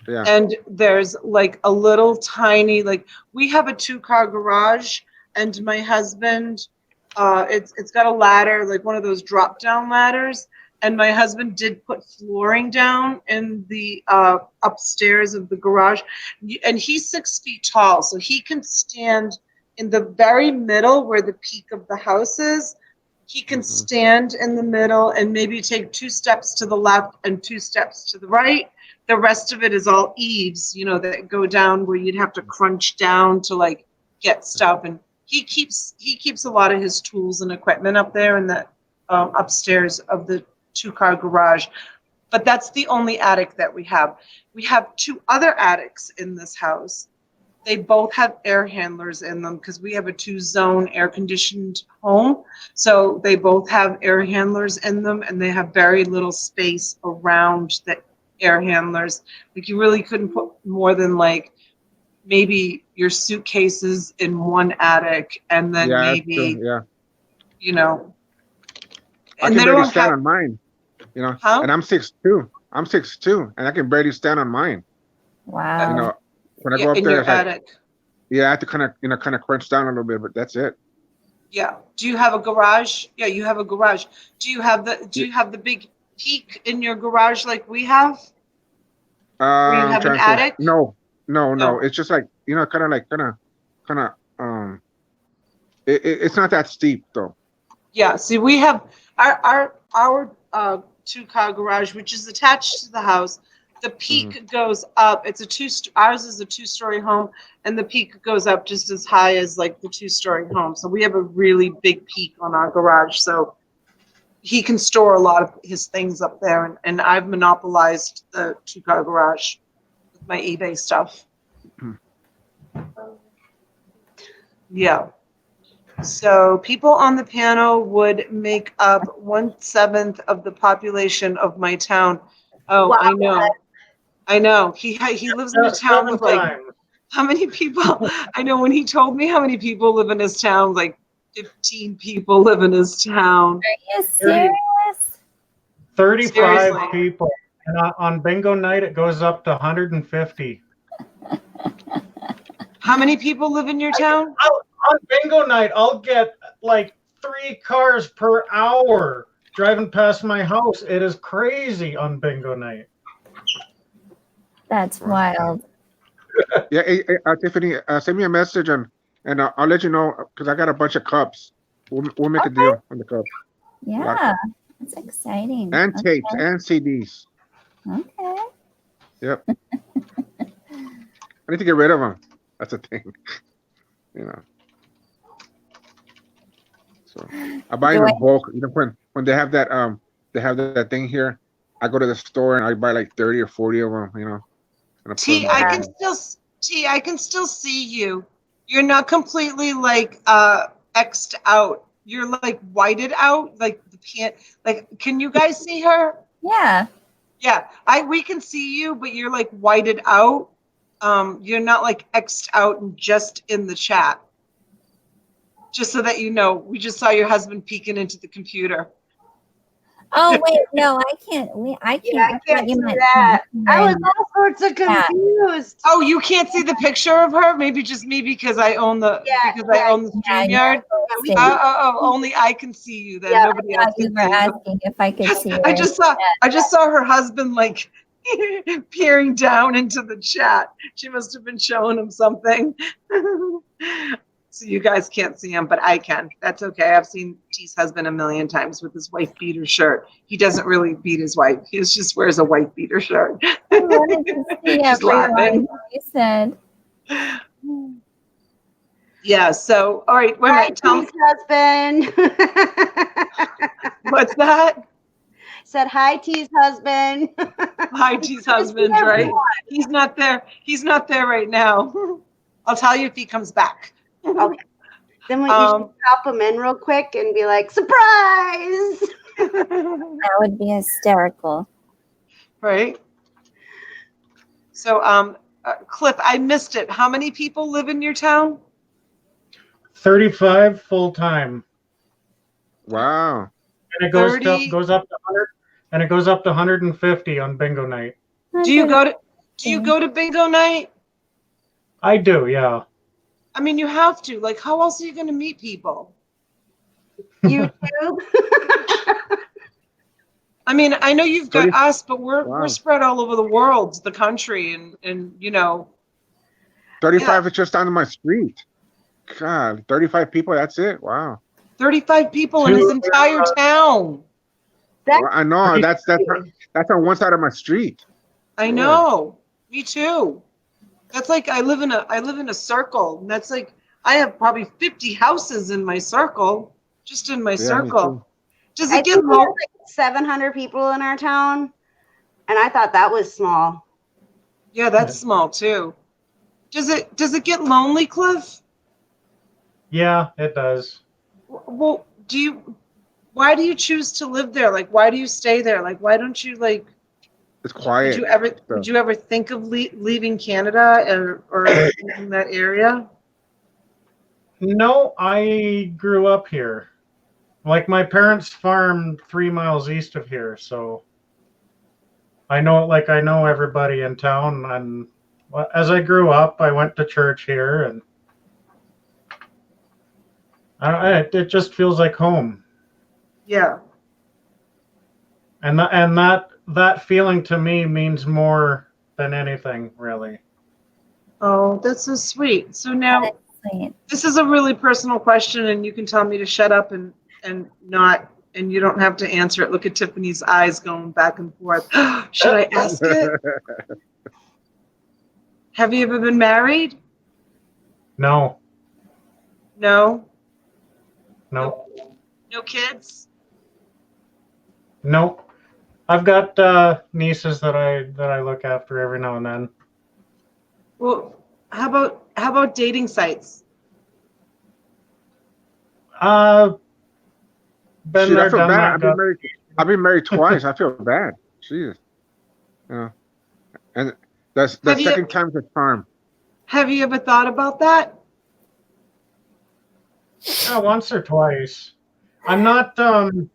Yeah. And there's like a little tiny, like we have a 2-car garage, and my husband, it's got a ladder, like one of those drop down ladders. And my husband did put flooring down in the upstairs of the garage. And he's 6 feet tall, so he can stand in the very middle where the peak of the house is. He can stand in the middle and maybe take 2 steps to the left and 2 steps to the right. The rest of it is all eaves, that go down where you'd have to crunch down to like get stuff. And he keeps a lot of his tools and equipment up there in the upstairs of the 2-car garage. But that's the only attic that we have. We have 2 other attics in this house. They both have air handlers in them because we have a 2-zone air conditioned home. So they both have air handlers in them, and they have very little space around the air handlers. Like you really couldn't put more than like maybe your suitcases in one attic, and then maybe yeah. And I can barely stand on mine. Huh? And I'm 6'2". I'm 6'2", and I can barely stand on mine. Wow. When I go up there, it's attic. I have to kind of crunch down a little bit, but that's it. Yeah. Do you have a garage? Yeah, you have a garage. Do you have the big peak in your garage like we have? Where you have an attic? No. It's just like, it's not that steep though. Yeah. See, we have our 2-car garage, which is attached to the house. The peak goes up. Ours is a 2-story home, and the peak goes up just as high as like the 2-story home. So we have a really big peak on our garage. So he can store a lot of his things up there, and I've monopolized the 2-car garage with my eBay stuff. Yeah. So people on the panel would make up 1/7 of the population of my town. Oh, wow. I know. He lives in a town with like, how many people? I know when he told me how many people live in his town, like 15 people live in his town. Are you serious? 35 Seriously. people. And on bingo night, it goes up to 150. How many people live in your town? On bingo night, I'll get like 3 cars per hour driving past my house. It is crazy on bingo night. That's wild. Yeah, Tiffany, send me a message and I'll let you know because I got a bunch of cups. We'll make a deal on the cups. Yeah, that's exciting. And tapes and CDs. Okay. Yep. I need to get rid of them. That's the thing. So I buy them in bulk. When they have that thing here, I go to the store and I buy like 30 or 40 of them. T, I can still see you. You're not completely like X'd out. You're like whited out, like the can. Like, can you guys see her? Yeah. Yeah, we can see you, but you're like whited out. You're not like X'd out and just in the chat. Just so that you know, we just saw your husband peeking into the computer. Oh wait, no, I can't. I can't. Yeah, I thought can't you see meant that. I was Tiffiany. all sorts of Yeah. confused. Oh, you can't see the picture of her? Maybe just me because I own the Yeah, I own the Yeah, StreamYard. you're Yeah, we both can- Only I can see you then. Yeah, Nobody I else thought you can were see you. asking if I could see her. I just saw her husband like peering down into the chat. She must have been showing him something. So you guys can't see him, but I can. That's okay. I've seen T's husband a million times with his wife beater shirt. He doesn't really beat his wife. He just wears a white beater shirt. I wanted to see She's laughing. everyone. You said. Yeah. So, all right. Wait a Hi, minute. Tell me, T's husband. what's that? Said hi, T's husband. Hi, T's husband, right? He's not there. He's not there right now. I'll tell you if he comes back. Okay. Then we you should pop him in real quick and be like, surprise! That would be hysterical. Right. So, Cliff, I missed it. How many people live in your town? 35 full time, Wow. and it goes 30. goes up to 100, and it goes up to 150 on bingo night. Do you go to bingo night? I do, yeah. I mean, you have to. Like, how else are you going to meet people? YouTube. I mean, I know you've got 30 us, but Wow. we're spread all over the world, the country, and you know. 35 is just down my street. God, 35 people, that's it? Wow. 35 people in his entire town. Well, I know, that's on one side of my street. I know. Me too. That's like I live in a circle. And that's like I have probably 50 houses in my circle, just in my Me circle. Does I it get think we have low? like 700 people in our town, and I thought that was small. Yeah, that's small too. Does it get lonely, Cliff? Yeah, it does. Well, why do you choose to live there? Like, why do you stay there? Like, why don't you like? It's quiet. Would you ever think of leaving Canada or leaving that area? No, I grew up here. Like my parents farmed 3 miles east of here, so I know everybody in town. And as I grew up, I went to church here, and it just feels like home. Yeah. And that feeling to me means more than anything, really. Oh, that's so sweet. So now, Sweet. this is a really personal question, and you can tell me to shut up and not, and you don't have to answer it. Look at Tiffany's eyes going back and forth. Should I ask it? Have you ever been married? No. No. No. No kids? Nope. I've got nieces that I look after every now and then. Well, how about dating sites? Been Shit, there, I feel done bad. that. I've been married twice. I feel bad. Jesus. Yeah. And that's the second time's a charm. Have you ever thought about that? Once or twice. I'm not gonna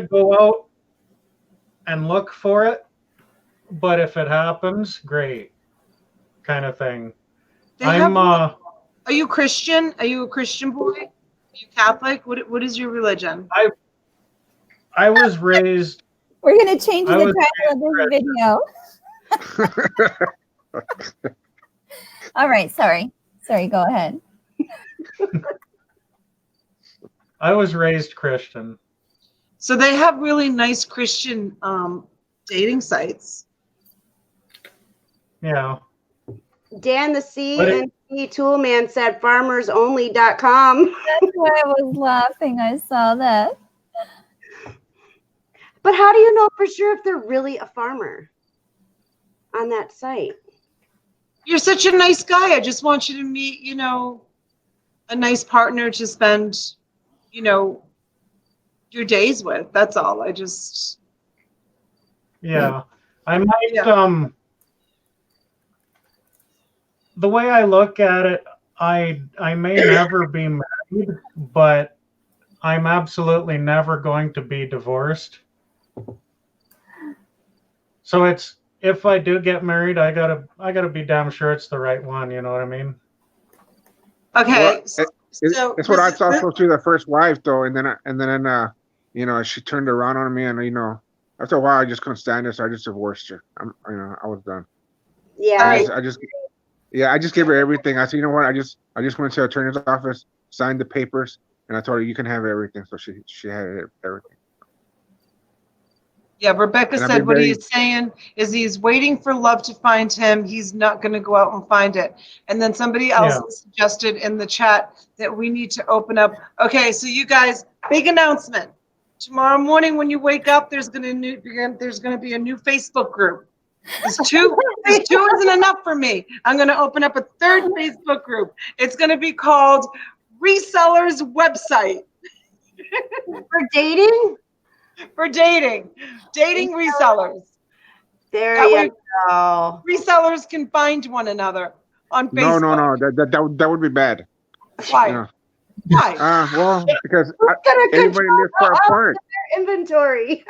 go out and look for it, but if it happens, great, kind of thing. Are you Christian? Are you a Christian boy? Are you Catholic? What is your religion? I was raised. We're gonna change the title of this video. All right, sorry, go ahead. I was raised Christian. So they have really nice Christian dating sites. Yeah. Dan the CNC Toolman said farmersonly.com. That's why I was laughing. I saw that. But how do you know for sure if they're really a farmer on that site? You're such a nice guy. I just want you to meet, a nice partner to spend, your days with. That's all. Yeah. I might Yeah. The way I look at it, I may never be married, but I'm absolutely never going to be divorced. So it's if I do get married, I gotta be damn sure it's the right one, you know what I mean? Okay. Well, So it's what I this, thought this, supposed to be the first wife though, you know, she turned around on me, and you know, after a while, I just couldn't stand it, so I just divorced her. You know, I was done. Yeah. I just gave her everything. I said, you know what? I just went to the attorney's office, signed the papers, and I told her you can have everything. So she had everything. yeah, Rebecca And I've said been what very he's saying is he's waiting for love to find him. He's not going to go out and find it. And then somebody else Yeah. suggested in the chat that we need to open up. Okay, so you guys, big announcement. Tomorrow morning when you wake up, there's going to be a new Facebook group. This two isn't enough for me. I'm going to open up a third Facebook group. It's going to be called Resellers Website. For dating? For dating resellers. There That way, you go. resellers can find one another on no, Facebook. that would be bad. Why? You know. Why? Well, because Who's gonna everybody control lives far all apart. their inventory?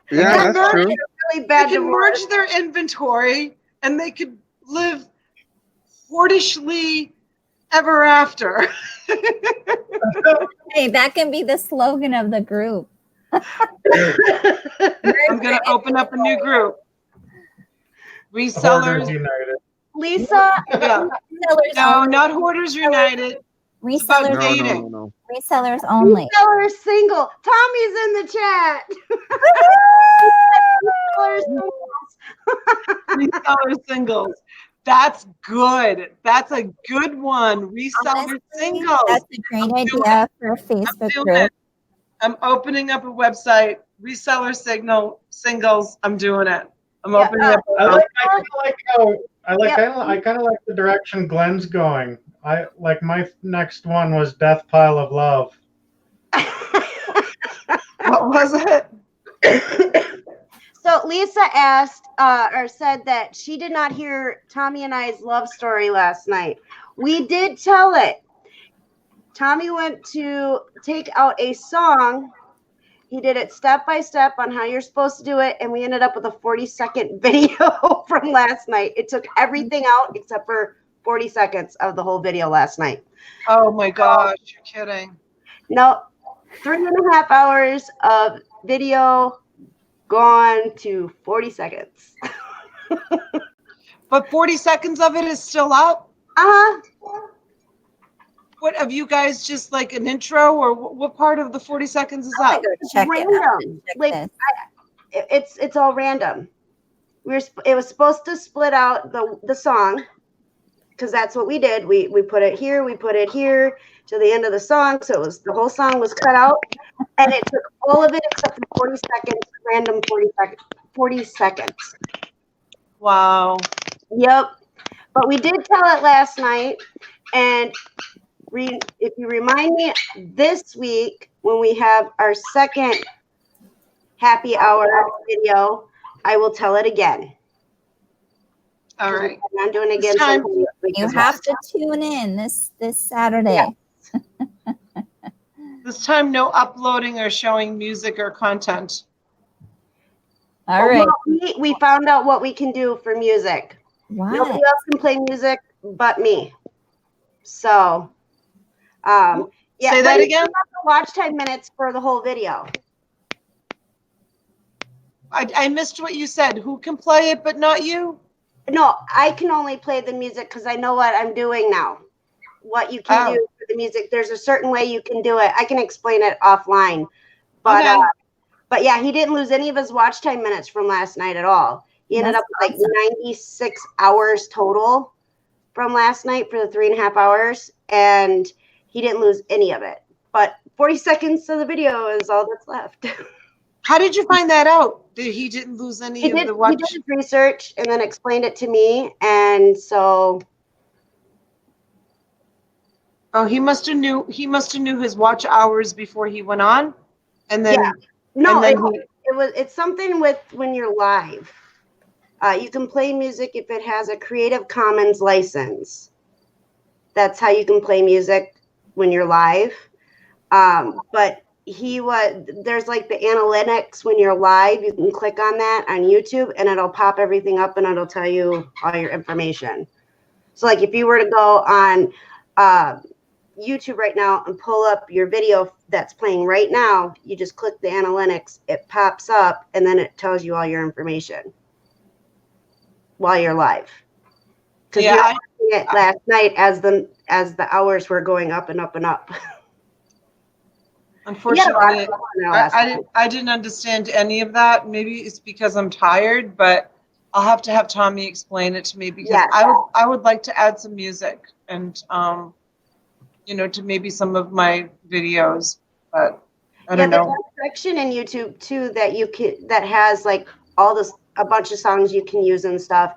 Yeah, that's true. Really They bad can divorce. merge their inventory and they could live hoardishly ever after. Hey, that can be the slogan of the group. I'm going to open up a new group. Hoarders Resellers. United. Lisa, Yeah. Resellers No, only. not Hoarders United. It's about Resellers, dating. No. resellers only. reseller single. Tommy's in the chat. Reseller singles. Reseller singles. That's good. That's a good one. Reseller Honestly, singles. that's a great idea for a Facebook doing group. it. I'm opening up a website. Reseller singles. I'm doing it. I'm opening up. I kind of like the direction Glenn's going. I like my next one was Death Pile of Love. What was it? So Lisa asked or said that she did not hear Tommy and I's love story last night. We did tell it. Tommy went to take out a song. He did it step by step on how you're supposed to do it, and we ended up with a 40-second video from last night. It took everything out except for 40 seconds of the whole video last night. Oh my gosh, you're kidding. No, 3.5 hours of video gone to 40 seconds. But 40 seconds of it is still up? Uh-huh. What have you guys just like an intro, or what part of the 40 seconds is up? Check Random. it. It's all random. It was supposed to split out the song, because that's what we did. We put it here, to the end of the song. So the whole song was cut out, and it took all of it except for 40 seconds, random 40 seconds. Wow. Yep. But we did tell it last night, and if you remind me this week when we have our second happy hour video, I will tell it again. All right. I'm doing it again. You have to tune in this Saturday. Yeah. This time, no uploading or showing music or content. All right. Well, we found out what we can do for music. What? Nobody else can play music but me. So, yeah. Say that again? You have to watch 10 minutes for the whole video. I missed what you said. Who can play it but not you? No, I can only play the music because I know what I'm doing now. What you can do for the music. There's a certain way you can do it. I can explain it offline. But Okay. But yeah, he didn't lose any of his watch time minutes from last night at all. He ended up with like 96 hours total from last night for the 3.5 hours, and he didn't lose any of it. But 40 seconds of the video is all that's left. How did you find that out? That he didn't lose any of the watch? He did his research and then explained it to me, and so. Oh, he must have knew his watch hours before he went on, and then. Yeah. No, and then It's something with when you're live. You can play music if it has a Creative Commons license. That's how you can play music when you're live. But there's like the analytics when you're live. You can click on that on YouTube and it'll pop everything up and it'll tell you all your information. So like if you were to go on YouTube right now and pull up your video that's playing right now, you just click the analytics, it pops up, and then it tells you all your information while you're live. Because we were watching it last night as the hours were going up and up and up. Unfortunately, I didn't understand any of that. Maybe it's because I'm tired, but I'll have to have Tommy explain it to me because I would like to add some music and to maybe some of my videos, but I don't know. There's a section in YouTube too that has like a bunch of songs you can use and stuff.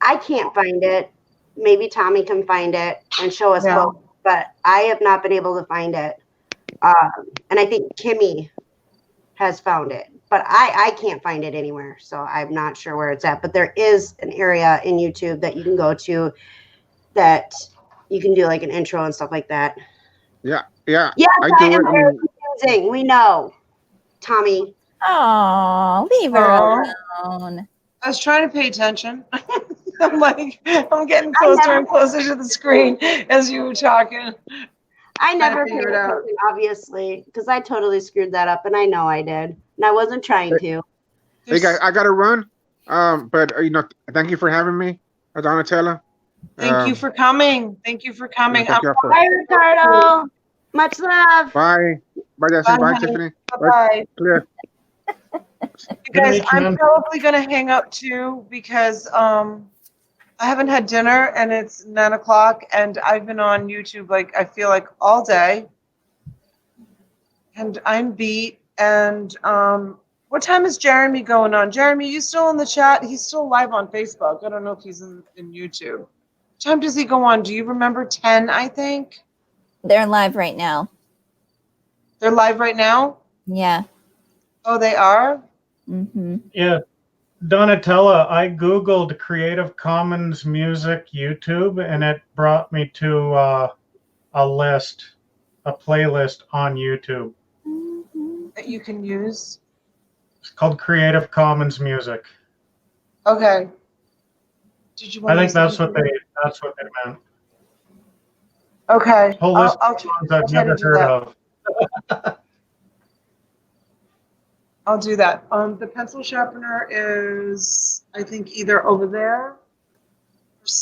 I can't find it. Maybe Tommy can find it and show us both, but I have not been able to find it. And I think Kimmy has found it, but I can't find it anywhere. So I'm not sure where it's at, but there is an area in YouTube that you can go to that you can do like an intro and stuff like that. Yeah. Yes, I am very confusing. We know, Tommy. Oh, leave her alone. I was trying to pay attention. I'm getting closer and closer to the screen as you were talking. I never paid attention, obviously, because I totally screwed that up, and I know I did, and I wasn't trying to. Hey guys, I gotta run. But thank you for having me, Donatella. Thank you for coming. Thank you for coming. Bye, Ricardo. Much love. Bye. Bye, Jesse. Bye, Tiffany. Bye. Clear. You guys, I'm probably going to hang up too because I haven't had dinner and it's 9 o'clock and I've been on YouTube I feel like all day. And I'm beat. And what time is Jeremy going on? Jeremy, you still in the chat? He's still live on Facebook. I don't know if he's in YouTube. What time does he go on? Do you remember? 10, I think. They're live right now. They're live right now? Yeah. Oh, they are? Mm-hmm. Yeah. Donatella, I Googled Creative Commons Music YouTube, and it brought me to a playlist on YouTube. That you can use? It's called Creative Commons Music. Okay. Did you want I think that's what they meant. Okay. Whole list of songs I've never heard of. I'll do that. The pencil sharpener is, I think, either over there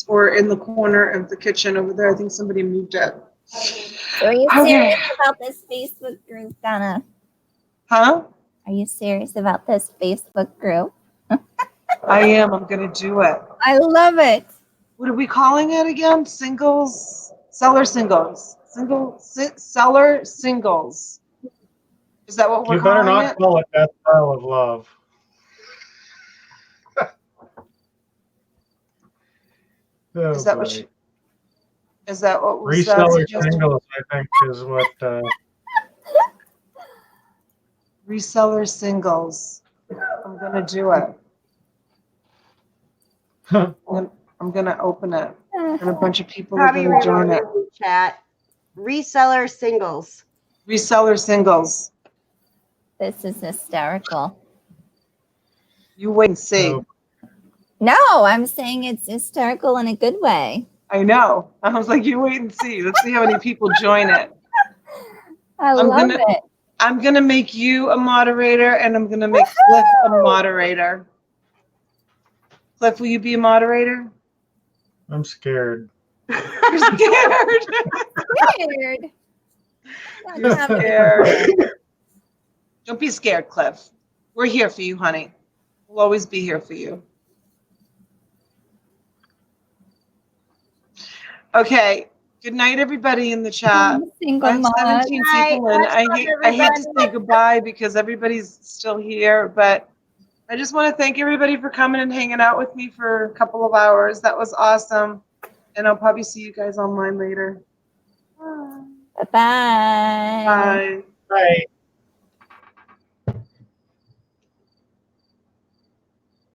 or in the corner of the kitchen over there. I think somebody moved it. Are you serious about this Facebook group, Donna? Huh? Are you serious about this Facebook group? I am. I'm going to do it. I love it. What are we calling it again? Seller singles. Seller singles. Is that what we're calling it? You better not call it That Style of Love. Is that what was Reseller singles, I think, is what reseller singles. I'm gonna do it. I'm gonna open it. And a bunch of people are gonna join it. Chat. Reseller singles. Reseller singles. This is hysterical. You wait and see. No, I'm saying it's hysterical in a good way. I know. I was like, you wait and see. Let's see how many people join it. I love it. I'm going to make you a moderator, and I'm going to make Cliff a moderator. Cliff, will you be a moderator? I'm scared. You're scared? Scared. You're scared. Don't be scared, Cliff. We're here for you, honey. We'll always be here for you. Okay. Good night, everybody in the chat. I have 17 people in. I hate to say goodbye because everybody's still here, but I just want to thank everybody for coming and hanging out with me for a couple of hours. That was awesome. And I'll probably see you guys online later. Bye-bye. Bye. Bye.